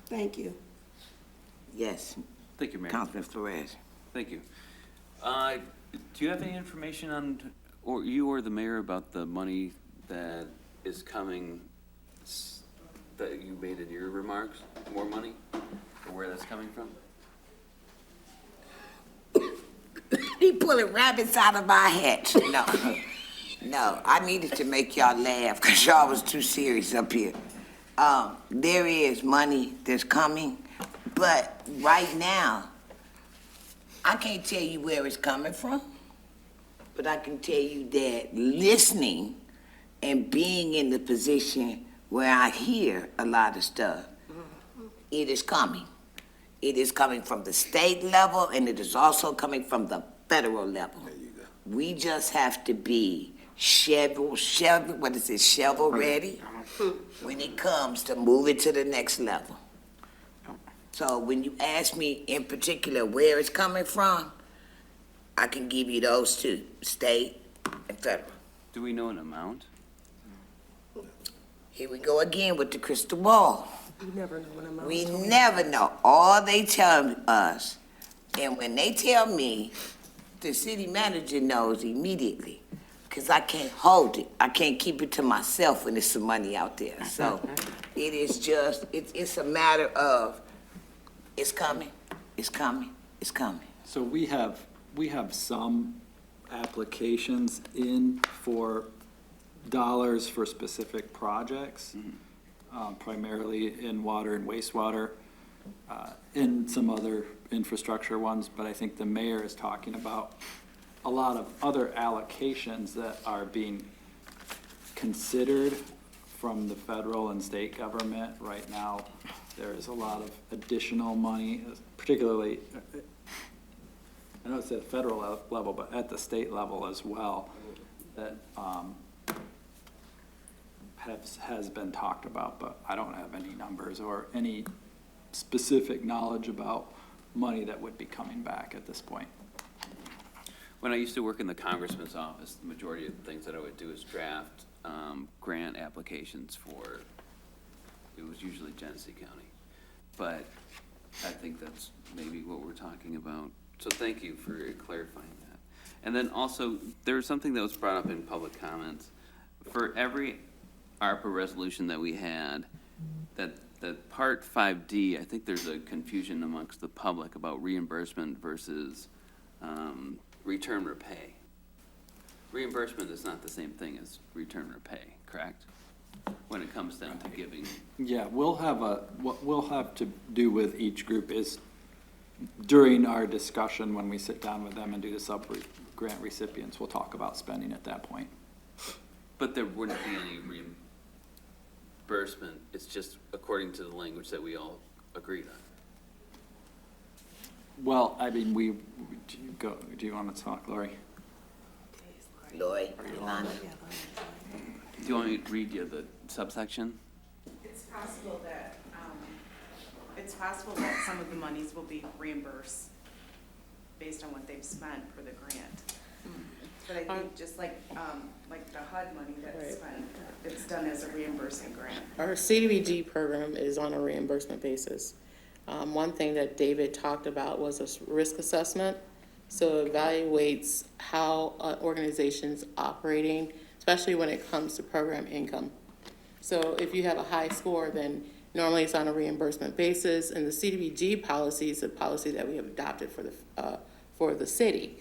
Thank you. Yes. Thank you, Mayor. Councilman Flores. Thank you. Do you have any information on, or you or the mayor, about the money that is coming that you made in your remarks, more money, or where that's coming from? He pulling rabbits out of my hat. No, no, I needed to make y'all laugh because y'all was too serious up here. There is money that's coming, but right now, I can't tell you where it's coming from, but I can tell you that listening and being in the position where I hear a lot of stuff, it is coming. It is coming from the state level, and it is also coming from the federal level. There you go. We just have to be shovel ready when it comes to moving to the next level. So when you ask me in particular where it's coming from, I can give you those two, state and federal. Do we know an amount? Here we go again with the crystal ball. You never know when I'm We never know. All they tell us, and when they tell me, the city manager knows immediately, because I can't hold it. I can't keep it to myself when there's some money out there. So it is just, it's a matter of, it's coming, it's coming, it's coming. So we have some applications in for dollars for specific projects, primarily in water and wastewater, and some other infrastructure ones, but I think the mayor is talking about a lot of other allocations that are being considered from the federal and state government right now. There is a lot of additional money, particularly, I know it's at the federal level, but at the state level as well, that has been talked about, but I don't have any numbers or any specific knowledge about money that would be coming back at this point. When I used to work in the congressman's office, the majority of the things that I would do is draft grant applications for, it was usually Genesee County. But I think that's maybe what we're talking about. So thank you for clarifying that. And then also, there was something that was brought up in public comments. For every ARPA resolution that we had, that Part 5D, I think there's a confusion amongst the public about reimbursement versus return repay. Reimbursement is not the same thing as return repay, correct? When it comes down to giving. Yeah, what we'll have to do with each group is during our discussion, when we sit down with them and do the sub-grant recipients, we'll talk about spending at that point. But there wouldn't be any reimbursement, it's just according to the language that we all agreed on. Well, I mean, do you want to talk, Lori? Lori, Yolanda. Do you want me to read you the subsection? It's possible that some of the monies will be reimbursed based on what they've spent for the grant. But I think just like the HUD money that's spent, it's done as a reimbursement grant. Our CDBG program is on a reimbursement basis. One thing that David talked about was a risk assessment. So it evaluates how an organization's operating, especially when it comes to program income. So if you have a high score, then normally it's on a reimbursement basis, and the CDBG policy is a policy that we have adopted for the city.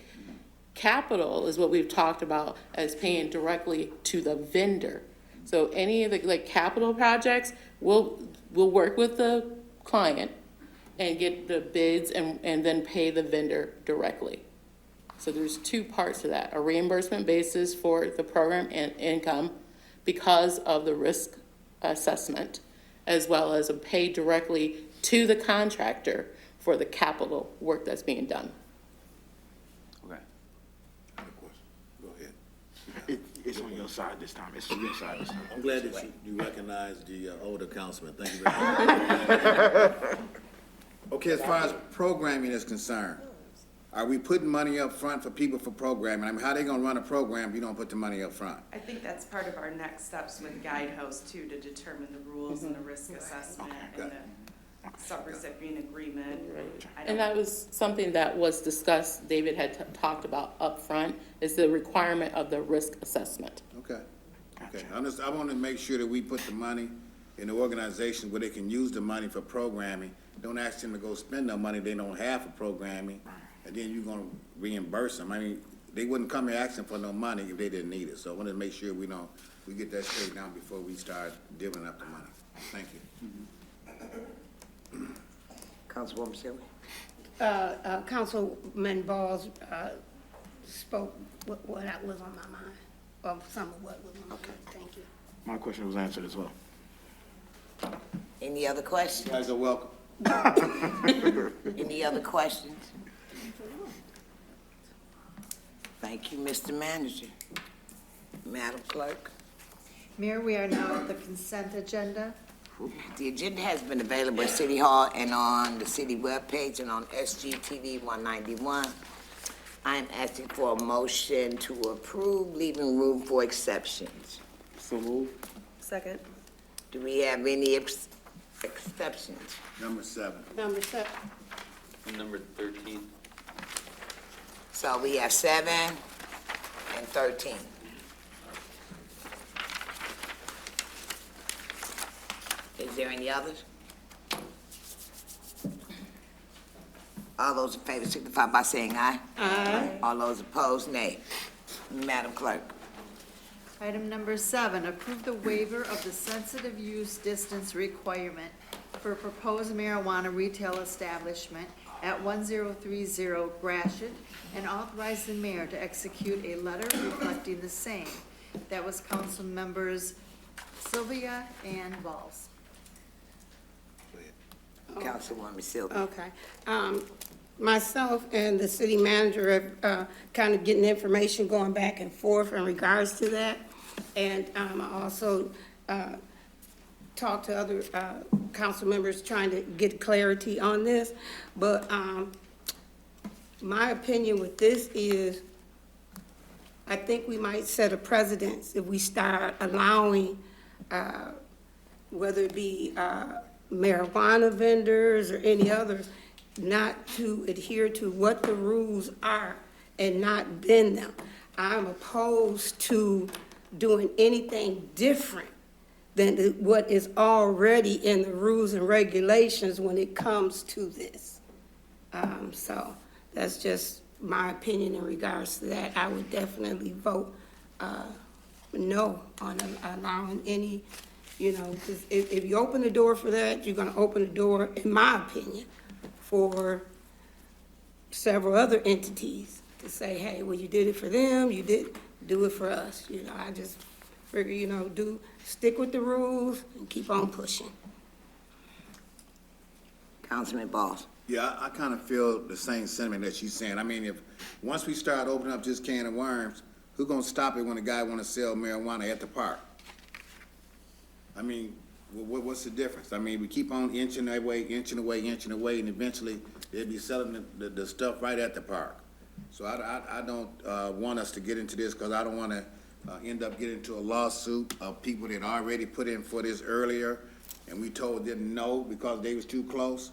Capital is what we've talked about as paying directly to the vendor. So any of the capital projects, we'll work with the client and get the bids and then pay the vendor directly. So there's two parts to that, a reimbursement basis for the program and income because of the risk assessment, as well as a pay directly to the contractor for the capital work that's being done. Okay. I have a question. Go ahead. It's on your side this time. It's on your side this time. I'm glad that you recognize the older councilman. Thank you very much. Okay, as far as programming is concerned, are we putting money up front for people for programming? I mean, how are they gonna run a program if you don't put the money up front? I think that's part of our next steps with Guidehouse too, to determine the rules and the risk assessment and the sub-recipient agreement. And that was something that was discussed, David had talked about up front, is the requirement of the risk assessment. Okay. I want to make sure that we put the money in the organization where they can use the money for programming. Don't ask them to go spend no money they don't have for programming, and then you're gonna reimburse them. I mean, they wouldn't come here asking for no money if they didn't need it. So I wanted to make sure we get that straight down before we start divvying up the money. Thank you. Councilwoman Shelby? Councilman Balls spoke what was on my mind, or some of what was on my mind. Thank you. My question was answered as well. Any other questions? You guys are welcome. Any other questions? Thank you, Mr. Manager. Madam Clerk? Mayor, we are now at the consent agenda. The agenda has been available at City Hall and on the city webpage and on SGTV 191. I am asking for a motion to approve, leaving room for exceptions. So move. Second. Do we have any exceptions? Number 7. Number 7. Number 13. So we have 7 and 13. Is there any others? All those in favor signify by saying aye. Aye. All those opposed, nay. Madam Clerk. Item number 7, approve the waiver of the sensitive use distance requirement for proposed marijuana retail establishment at 1030 Gratiot and authorize the mayor to execute a letter reflecting the same. That was council members Sylvia and Valls. Councilwoman Sylvia. Okay. Myself and the city manager are kind of getting information going back and forth in regards to that. And I also talked to other council members trying to get clarity on this. But my opinion with this is I think we might set a precedence if we start allowing, whether it be marijuana vendors or any others, not to adhere to what the rules are and not bend them. I'm opposed to doing anything different than what is already in the rules and regulations when it comes to this. So that's just my opinion in regards to that. I would definitely vote no on allowing any, because if you open the door for that, you're gonna open the door, in my opinion, for several other entities to say, hey, well, you did it for them, you did do it for us. I just figure, stick with the rules and keep on pushing. Councilman Balls. Yeah, I kind of feel the same sentiment that she's saying. I mean, if, once we start opening up this can of worms, who's gonna stop it when a guy wanna sell marijuana at the park? I mean, what's the difference? I mean, we keep on inching away, and eventually they'll be selling the stuff right at the park. So I don't want us to get into this, because I don't want to end up getting into a lawsuit of people that already put in for this earlier, and we told them no because they was too close,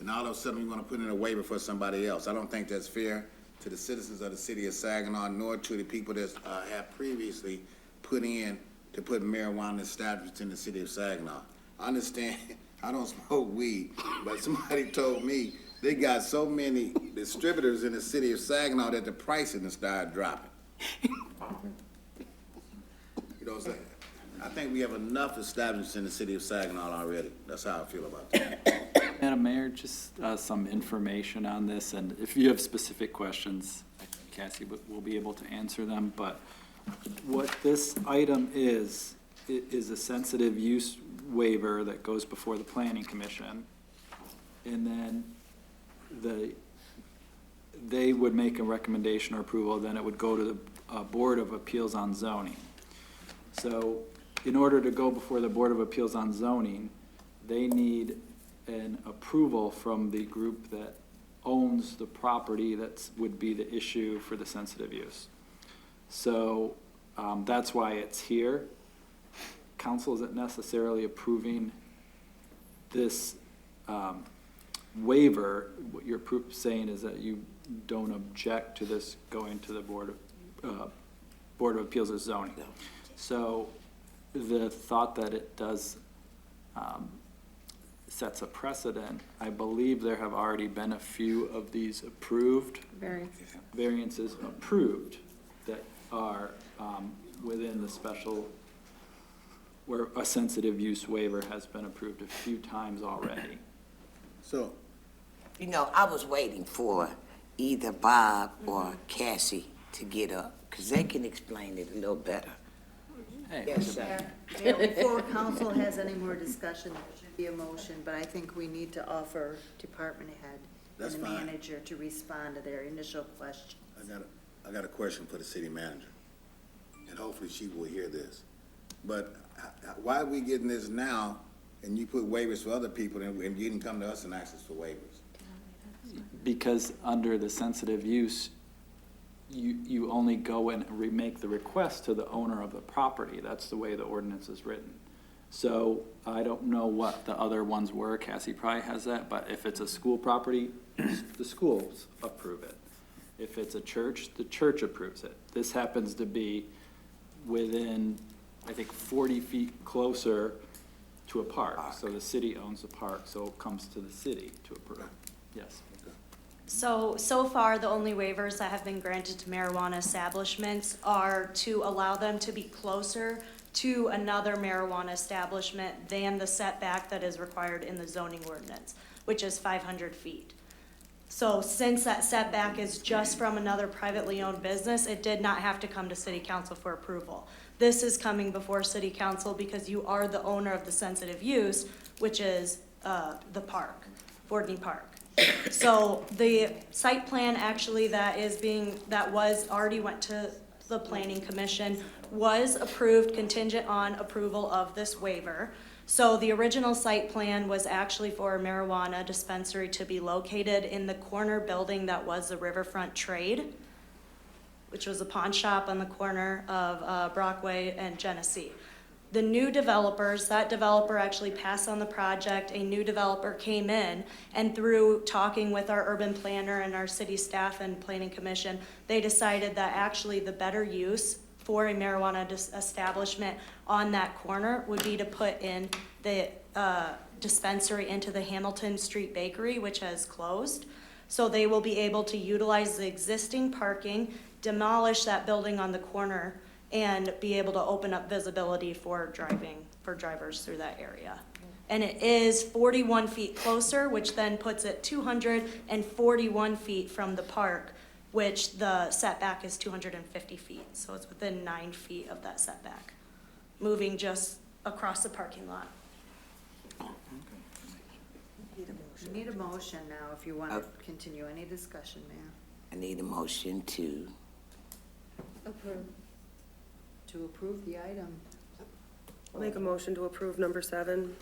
and all of a sudden we want to put in a waiver for somebody else. I don't think that's fair to the citizens of the city of Saginaw, nor to the people that have previously put in to put marijuana establishments in the city of Saginaw. I understand, I don't smoke weed, but somebody told me they got so many distributors in the city of Saginaw that the pricing has started dropping. You know what I'm saying? I think we have enough establishments in the city of Saginaw already. That's how I feel about that. Madam Mayor, just some information on this, and if you have specific questions, I think Cassie will be able to answer them, but what this item is a sensitive use waiver that goes before the Planning Commission, and then they would make a recommendation or approval, then it would go to the Board of Appeals on Zoning. So in order to go before the Board of Appeals on Zoning, they need an approval from the group that owns the property that would be the issue for the sensitive use. So that's why it's here. Council isn't necessarily approving this waiver. What you're saying is that you don't object to this going to the Board of Appeals of Zoning. So the thought that it does sets a precedent. I believe there have already been a few of these approved. Variances approved that are within the special, where a sensitive use waiver has been approved a few times already. So, You know, I was waiting for either Bob or Cassie to get up, because they can explain it a little better. Hey, Yes, sir. Yeah, before council has any more discussion, there should be a motion, but I think we need to offer department head That's and the fine. manager to respond to their initial question. I got a question for the city manager, and hopefully she will hear this. But why are we getting this now, and you put waivers for other people, and you didn't come to us and ask us for waivers? Because under the sensitive use, you only go and make the request to the owner of the property. That's the way the ordinance is written. So I don't know what the other ones were. Cassie probably has that, but if it's a school property, the schools approve it. If it's a church, the church approves it. This happens to be within, I think, 40 feet closer to a park. So the city owns the park, so it comes to the city to approve. Yes. So far, the only waivers that have been granted to marijuana establishments are to allow them to be closer to another marijuana establishment than the setback that is required in the zoning ordinance, which is 500 feet. So since that setback is just from another privately owned business, it did not have to come to city council for approval. This is coming before city council because you are the owner of the sensitive use, which is the park, Bordney Park. So the site plan actually that already went to the planning commission was approved contingent on approval of this waiver. So the original site plan was actually for a marijuana dispensary to be located in the corner building that was the Riverfront Trade, which was a pawn shop on the corner of Brockway and Genesee. The new developers, that developer actually passed on the project, a new developer came in, and through talking with our urban planner and our city staff and planning commission, they decided that actually the better use for a marijuana establishment on that corner would be to put in the dispensary into the Hamilton Street Bakery, which has closed. So they will be able to utilize the existing parking, demolish that building on the corner, and be able to open up visibility for drivers through that area. And it is 41 feet closer, which then puts it 241 feet from the park, which the setback is 250 feet. So it's within 9 feet of that setback, moving just across the parking lot. You need a motion now if you want to continue. Any discussion, ma'am? I need a motion to, Approve. To approve the item. I'll make a motion to approve number 7.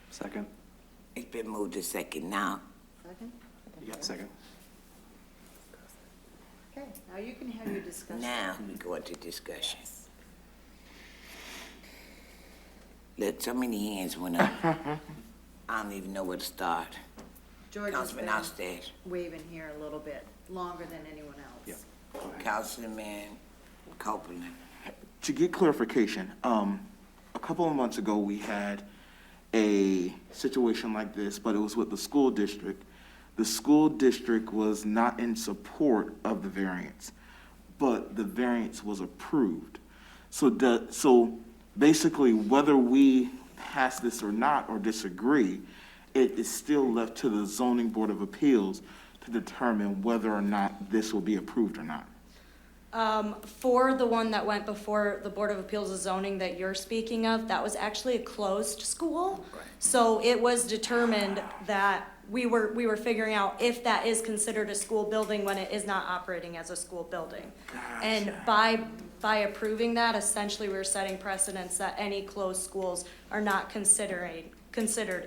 Second? it's been moved to second now. Second? Yeah, second. Okay, now you can have your discussion. Now we go into discussion. Look, so many hands went up. I don't even know where to start. George has Councilman been Oster. waving here a little bit longer than anyone else. Councilman Copeland. To get clarification, a couple of months ago, we had a situation like this, but it was with the school district. The school district was not in support of the variance, but the variance was approved. So basically, whether we pass this or not, or disagree, it is still left to the zoning board of appeals to determine whether or not this will be approved or not. For the one that went before the Board of Appeals of Zoning that you're speaking of, that was actually a closed school. So it was determined that we were figuring out if that is considered a school building when it is not operating as a school building. And by approving that, essentially we're setting precedents that any closed schools are not considered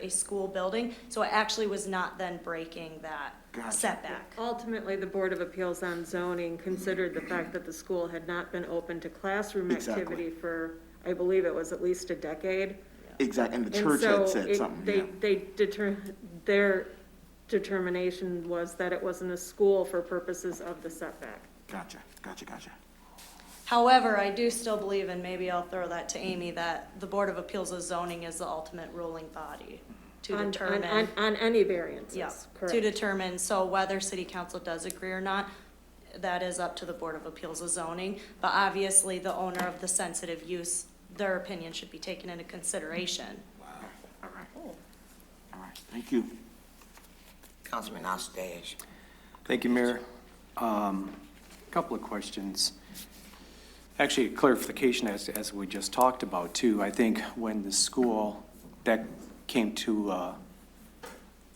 a school building. So it actually was not then breaking that setback. Ultimately, the Board of Appeals on Zoning considered the fact that the school had not been open to classroom Exactly. activity for, I believe it was at least a decade. Exactly, and the church had said something, yeah. Their determination was that it wasn't a school for purposes of the setback. Gotcha. However, I do still believe, and maybe I'll throw that to Amy, that the Board of Appeals of Zoning is the ultimate ruling body to determine. On any variances, Yeah, correct. to determine, so whether city council does agree or not, that is up to the Board of Appeals of Zoning. But obviously, the owner of the sensitive use, their opinion should be taken into consideration. All right, thank you. Councilman Ostash. Thank you, Mayor. Couple of questions. Actually, clarification as we just talked about too. I think when the school that came to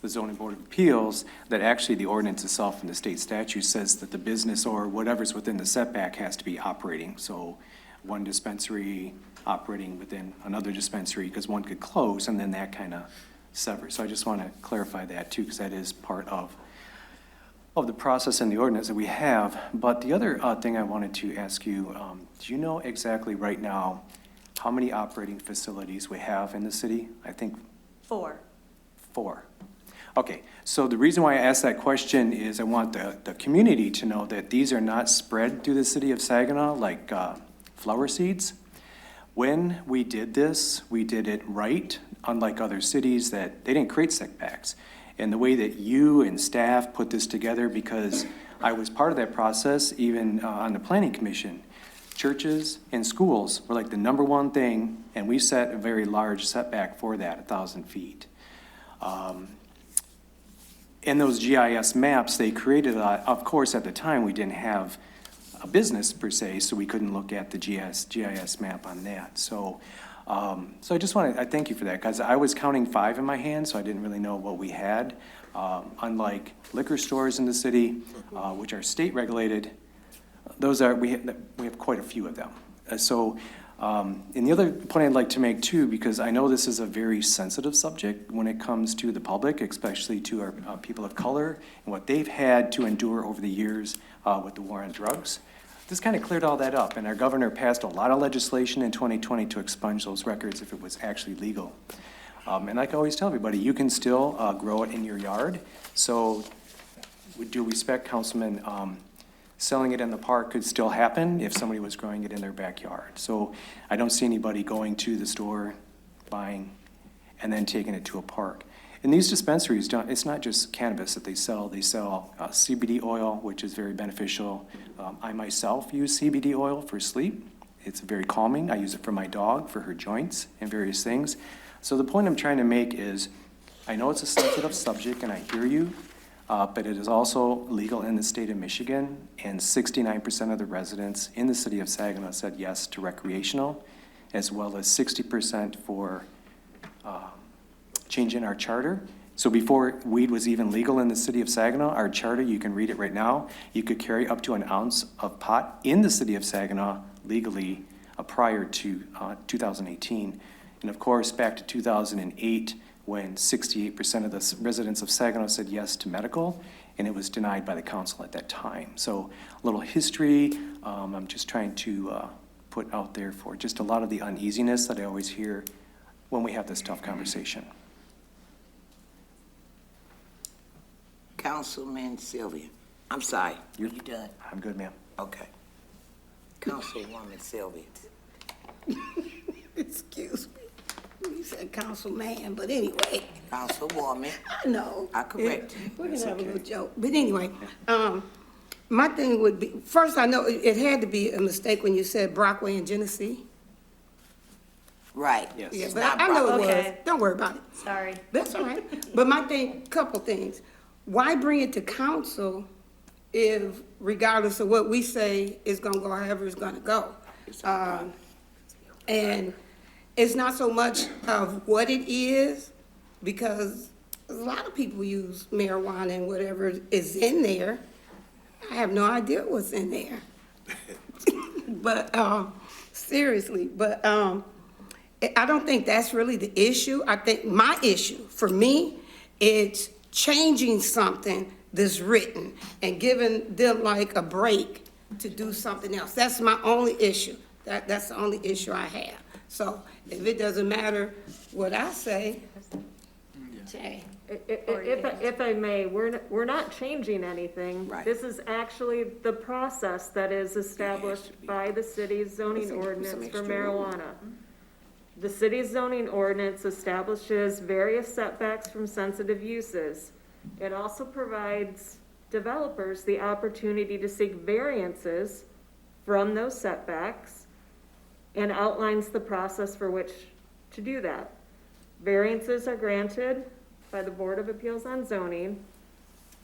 the zoning board of appeals, that actually the ordinance itself in the state statute says that the business or whatever's within the setback has to be operating. So one dispensary operating within another dispensary, because one could close and then that kind of severs. So I just want to clarify that too, because that is part of the process and the ordinance that we have. But the other thing I wanted to ask you, do you know exactly right now how many operating facilities we have in the city? I think 4. 4. Okay, so the reason why I asked that question is I want the community to know that these are not spread through the city of Saginaw like flower seeds. When we did this, we did it right, unlike other cities that they didn't create setbacks. And the way that you and staff put this together, because I was part of that process, even on the planning commission, churches and schools were like the #1 thing, and we set a very large setback for that, 1,000 feet. In those GIS maps, they created, of course, at the time, we didn't have a business per se, so we couldn't look at the GIS map on that. So I just I thank you for that, because I was counting 5 in my hand, so I didn't really know what we had. Unlike liquor stores in the city, which are state regulated, we have quite a few of them. And the other point I'd like to make too, because I know this is a very sensitive subject when it comes to the public, especially to our people of color and what they've had to endure over the years with the war on drugs. This kind of cleared all that up, and our governor passed a lot of legislation in 2020 to expunge those records if it was actually legal. And like I always tell everybody, you can still grow it in your yard. So with due respect, Councilman, selling it in the park could still happen if somebody was growing it in their backyard. So I don't see anybody going to the store, buying, and then taking it to a park. And these dispensaries it's not just cannabis that they sell. They sell CBD oil, which is very beneficial. I myself use CBD oil for sleep. It's very calming. I use it for my dog, for her joints and various things. So the point I'm trying to make is, I know it's a sensitive subject and I hear you, but it is also legal in the state of Michigan, and 69% of the residents in the city of Saginaw said yes to recreational, as well as 60% for changing our charter. So before weed was even legal in the city of Saginaw, our charter, you can read it right now, you could carry up to an ounce of pot in the city of Saginaw legally prior to 2018. And of course, back to 2008, when 68% of the residents of Saginaw said yes to medical, and it was denied by the council at that time. So a little history, I'm just trying to put out there for just a lot of the uneasiness that I always hear when we have this tough conversation. Councilman Sylvia. I'm sorry. Are you done? I'm good, ma'am. Okay. Councilwoman Sylvia. Excuse me. You said councilman, but anyway. Councilwoman. I know. I correct you. We're gonna have a little joke. But anyway, my thing would be, first, I know it had to be a mistake when you said Brockway and Genesee. Right. Yes. Yeah, It's but not I know it Brockway. was. Don't worry about it. Sorry. That's all right. But my thing, couple things. Why bring it to council if, regardless of what we say, it's gonna go however it's gonna go? And it's not so much of what it is, because a lot of people use marijuana and whatever is in there. I have no idea what's in there. But, seriously, but, I don't think that's really the issue. I think my issue, for me, it's changing something that's written and giving them like a break to do something else. That's my only issue. That's the only issue I have. So if it doesn't matter what I say, hey, If I may, we're not changing anything. Right. This is actually the process that is established by the city's zoning ordinance for marijuana. The city's zoning ordinance establishes various setbacks from sensitive uses. It also provides developers the opportunity to seek variances from those setbacks and outlines the process for which to do that. Variances are granted by the Board of Appeals on Zoning,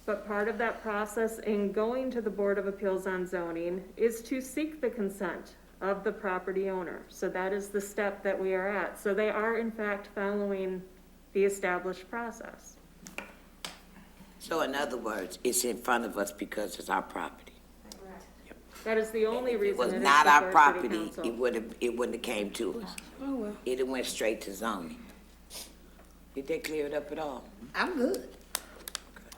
but part of that process in going to the Board of Appeals on Zoning is to seek the consent of the property owner. So that is the step that we are at. So they are in fact following the established process. So in other words, it's in front of us because it's our property. That is the only If it reason was it is not our before City property, Council. it wouldn't have came to us. Oh, well, It'd have went straight to zoning. Did they clear it up at all? I'm good.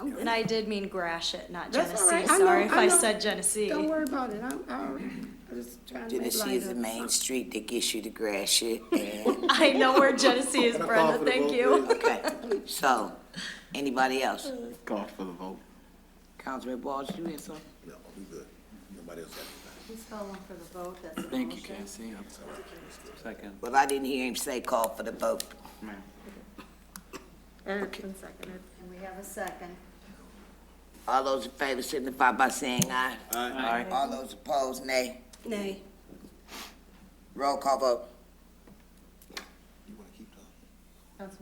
And I did mean Gratiot, not That's all Genesee. right. I know- Sorry if I I know. said Genesee. Don't worry about it. I'm just trying to make Genesee light is the of it. main street that gets you to Gratiot and, I know where Genesee is, Brenda, thank you. okay. So, anybody else? Call for the vote. Councilman Balls, you had something? No, we good. Nobody else got Who's calling for the vote? That's a Thank you, motion. Casey. Second. Well, I didn't hear him say call for the vote. And it's been seconded. And we have a second. All those in favor signify by saying aye. Aye. All those opposed, nay. Nay. Roll call vote. You wanna keep talking?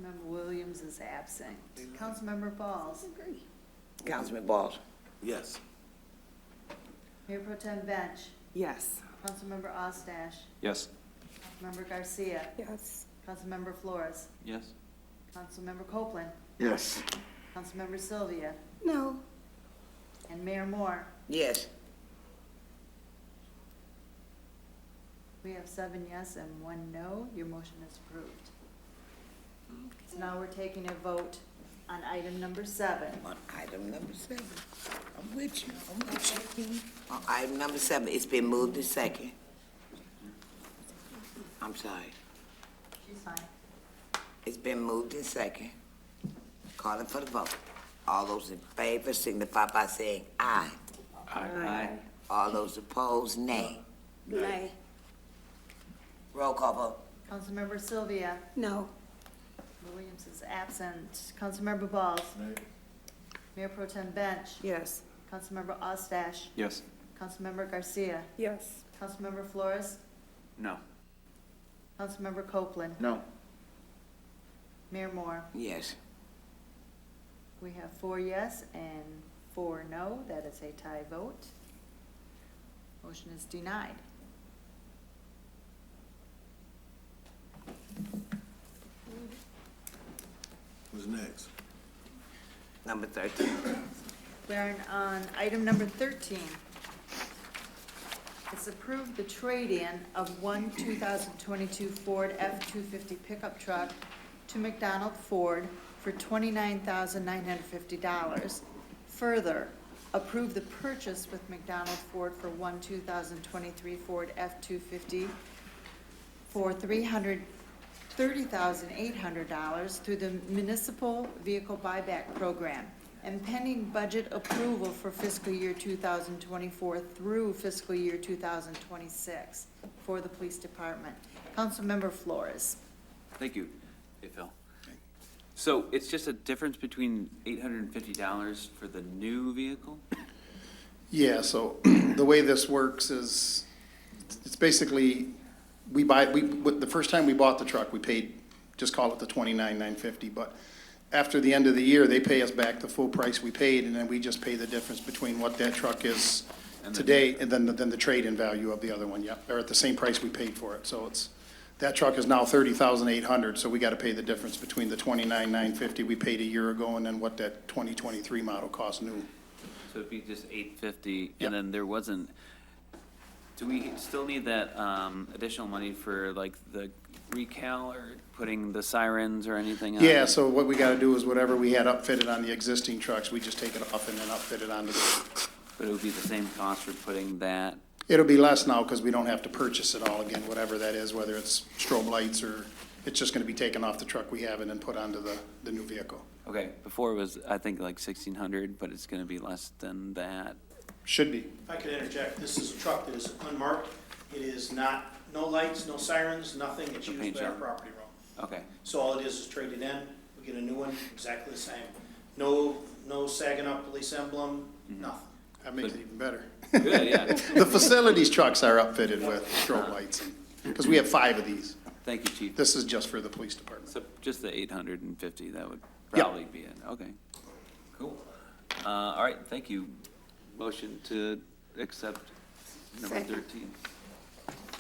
Councilmember Williams is absent. Councilmember Balls. Councilman Balls. Yes. Mayor Pro Tem Bench. Yes. Councilmember Ostache. Yes. Councilmember Garcia. Yes. Councilmember Flores. Yes. Councilmember Copeland. Yes. Councilmember Sylvia. No. And Mayor Moore. Yes. We have 7 yes and 1 no. Your motion is approved. So now we're taking a vote on item number 7. On item number 7. I'm with you. I'm with you. On item number 7, it's been moved to second. I'm sorry. She's fine. It's been moved in second. Calling for the vote. All those in favor signify by saying aye. Aye. All those opposed, nay. Nay. Roll call vote. Councilmember Sylvia. No. Williams is absent. Councilmember Balls. Mayor Pro Tem Bench. Yes. Councilmember Ostache. Yes. Councilmember Garcia. Yes. Councilmember Flores. No. Councilmember Copeland. No. Mayor Moore. Yes. We have 4 yes and 4 no. That is a tie vote. Motion is denied. What's next? Number 13. We're on item number 13. It's approved the trade-in of one 2022 Ford F-250 pickup truck to McDonald Ford for $29,950. Further, approve the purchase with McDonald Ford for one 2023 Ford F-250 for $330,800 through the Municipal Vehicle Buyback Program, and pending budget approval for fiscal year 2024 through fiscal year 2026 for the police department. Councilmember Flores. Thank you. Hey, Phil. So it's just a difference between $850 for the new vehicle? Yeah, so the way this works is, it's basically, the first time we bought the truck, we paid, just call it the $29,950, but after the end of the year, they pay us back the full price we paid, and then we just pay the difference between what that truck is today, and then the trade-in value of the other one, yeah, they're at the same price we paid for it, so it's, that truck is now $30,800, so we gotta pay the difference between the $29,950 we paid a year ago and then what that 2023 model costs new. So it'd be just $850, and then there wasn't, do we still need that additional money for like the recal or putting the sirens or anything else? Yeah, so what we gotta do is whatever we had upfitted on the existing trucks, we just take it off and then upfit it onto the, But it would be the same cost for putting that? it'll be less now, cause we don't have to purchase it all again, whatever that is, whether it's strobe lights or, it's just gonna be taken off the truck we have and then put onto the new vehicle. Okay, before it was, I think, like 1,600, but it's gonna be less than that. Should be. If I could interject, this is a truck that is unmarked. It is not, no lights, no sirens, nothing. It's No used paint by our job. property room. Okay, So all it is traded in. We get a new one, exactly the same. No Saginaw police emblem, nothing. That makes it even better. good, yeah. The facilities trucks are outfitted with strobe lights, because we have 5 of these. Thank you, Chief. This is just for the police department. So just the 850, that would Yeah. probably be it. Okay, cool. All right, thank you. Motion to accept number Second. 13.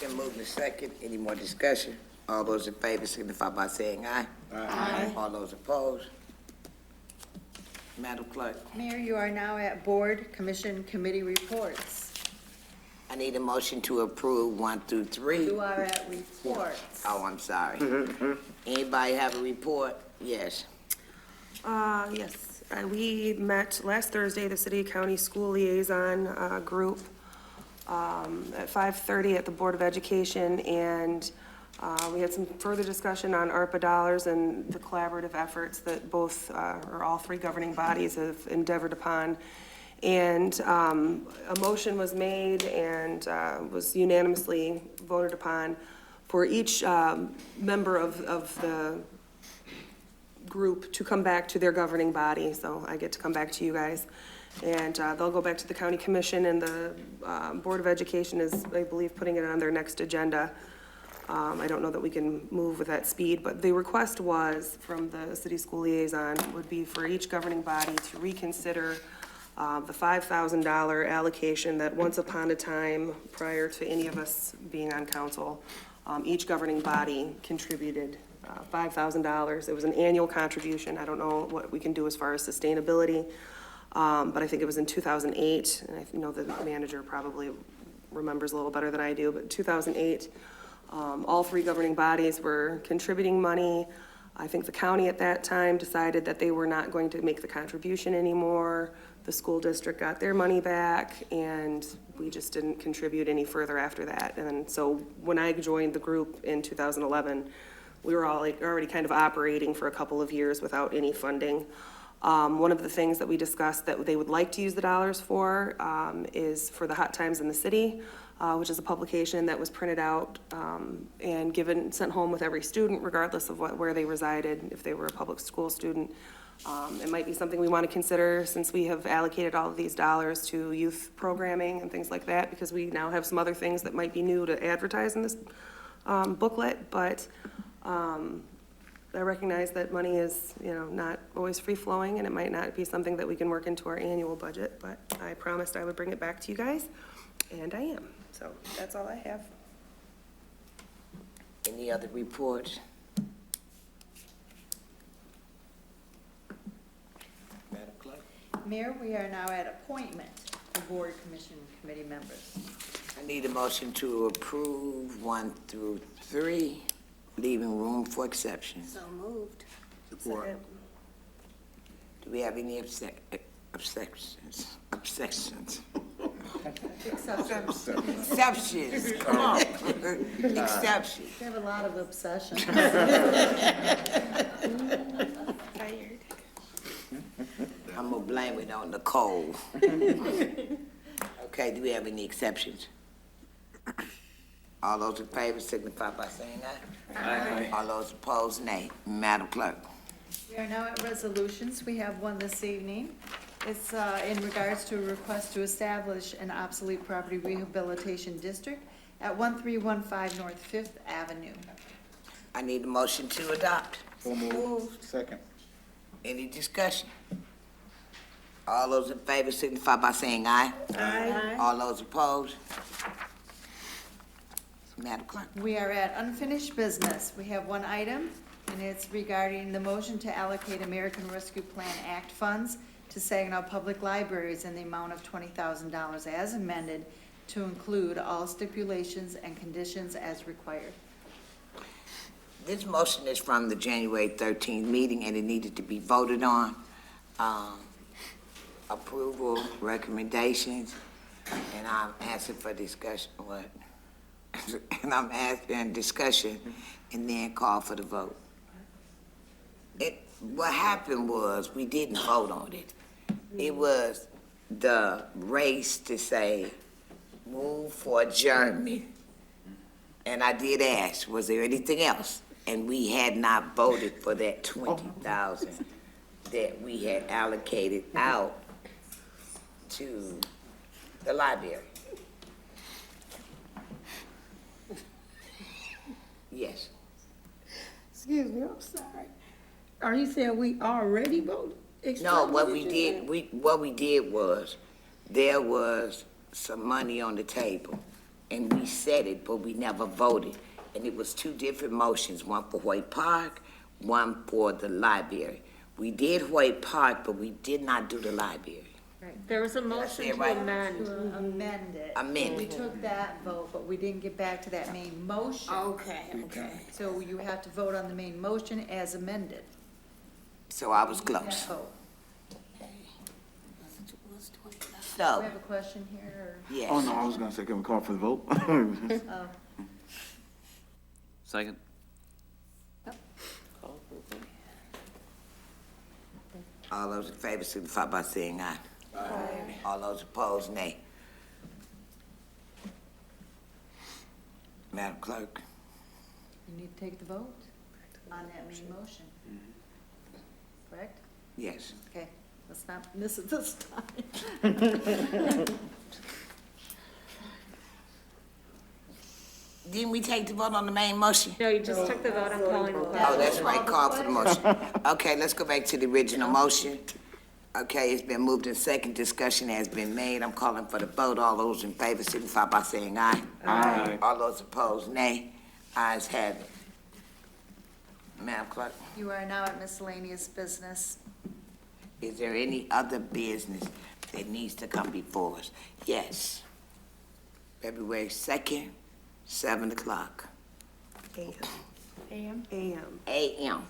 Been moved to second. Any more discussion? All those in favor signify by saying aye. Aye. All those opposed? Madam Clerk, Mayor, you are now at board, commission, committee reports. I need a motion to approve 1 through 3. You are at reports. Oh, I'm sorry. Anybody have a report? Yes. Yes, we met last Thursday, the City County School Liaison Group, at 5:30 at the Board of Education, and we had some further discussion on ARPA dollars and the collaborative efforts that both, or all 3 governing bodies have endeavored upon. And a motion was made and was unanimously voted upon for each member of the group to come back to their governing body, so I get to come back to you guys. And they'll go back to the county commission, and the Board of Education is, I believe, putting it on their next agenda. I don't know that we can move with that speed, but the request was from the city school liaison would be for each governing body to reconsider the $5,000 allocation that once upon a time, prior to any of us being on council, each governing body contributed $5,000. It was an annual contribution. I don't know what we can do as far as sustainability, but I think it was in 2008, and I know the manager probably remembers a little better than I do, but 2008, all 3 governing bodies were contributing money. I think the county at that time decided that they were not going to make the contribution anymore. The school district got their money back, and we just didn't contribute any further after that. And so when I joined the group in 2011, we were all already kind of operating for a couple of years without any funding. One of the things that we discussed that they would like to use the dollars for is for the Hot Times in the City, which is a publication that was printed out and sent home with every student, regardless of where they resided, if they were a public school student. It might be something we want to consider since we have allocated all of these dollars to youth programming and things like that, because we now have some other things that might be new to advertise in this booklet, but I recognize that money is, not always free-flowing, and it might not be something that we can work into our annual budget, but I promised I would bring it back to you guys, and I am. So that's all I have. Any other reports? Madam Clerk? Mayor, we are now at appointment for board, commission, committee members. I need a motion to approve 1 through 3, leaving room for exceptions. So moved. Support. Do we have any exceptions? Exceptions. Exceptions, come on. Exceptions. We have a lot of obsession. Tired. I'm gonna blame it on Nicole. Okay, do we have any exceptions? All those in favor signify by saying aye. Aye. All those opposed, nay. Madam Clerk. We are now at resolutions. We have one this evening. It's in regards to a request to establish an obsolete property rehabilitation district at 1315 North Fifth Avenue. I need a motion to adopt. So moved. Second. Any discussion? All those in favor signify by saying aye. Aye. All those opposed? Madam Clerk. We are at unfinished business. We have one item, and it's regarding the motion to allocate American Rescue Plan Act funds to Saginaw Public Libraries in the amount of $20,000 as amended to include all stipulations and conditions as required. This motion is from the January 13th meeting, and it needed to be voted on. Approval, recommendations, and I'm asking for discussion, what? And I'm asking discussion, and then call for the vote. what happened was, we didn't vote on it. It was the race to say, move for adjournment. And I did ask, was there anything else? And we had not voted for that 20,000 that we had allocated out to the library. Yes. Excuse me, I'm sorry. Are you saying we already voted? No, what we did was, there was some money on the table, and we said it, but we never voted. And it was two different motions, one for Hoyt Park, one for the library. We did Hoyt Park, but we did not do the library. Right. There was a motion to right? amend. To amend it. Amend We it. took that vote, but we didn't get back to that main motion. Okay. So you have to vote on the main motion as amended. So I was That close. vote. So, Do we have a question here, yes. Oh, no, I was gonna say, can we call for the vote? or? Oh. Second? All those in favor signify by saying aye. Aye. All those opposed, nay. Madam Clerk, You need to take the vote on that main motion. Correct? yes. Okay, let's not miss it this time. Didn't we take the vote on the main motion? No, you just took the vote on calling the Oh, question. that's right, call for the motion. Okay, let's go back to the original motion. Okay, it's been moved in second, discussion has been made. I'm calling for the vote. All those in favor signify by saying aye. Aye. All those opposed, nay. Ayes have it. Madam Clerk, You are now at miscellaneous business. is there any other business that needs to come before us? Yes. February 2nd, 7 o'clock. AM. A.M.,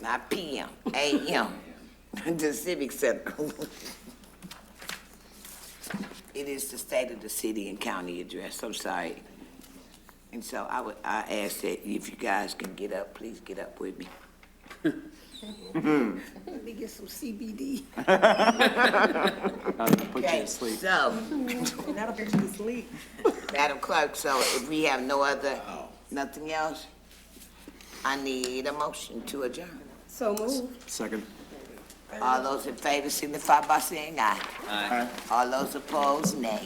not P.M., A.M., the Civic Center. It is the state of the city and county address, I'm sorry. And so I ask that if you guys can get up, please get up with me. Let me get some CBD. Not even put you Okay, to sleep. so, That'll put you to sleep. Madam Clerk, so if we have nothing else, I need a motion to adjourn. So moved. Second. All those in favor signify by saying aye. Aye. All those opposed, nay.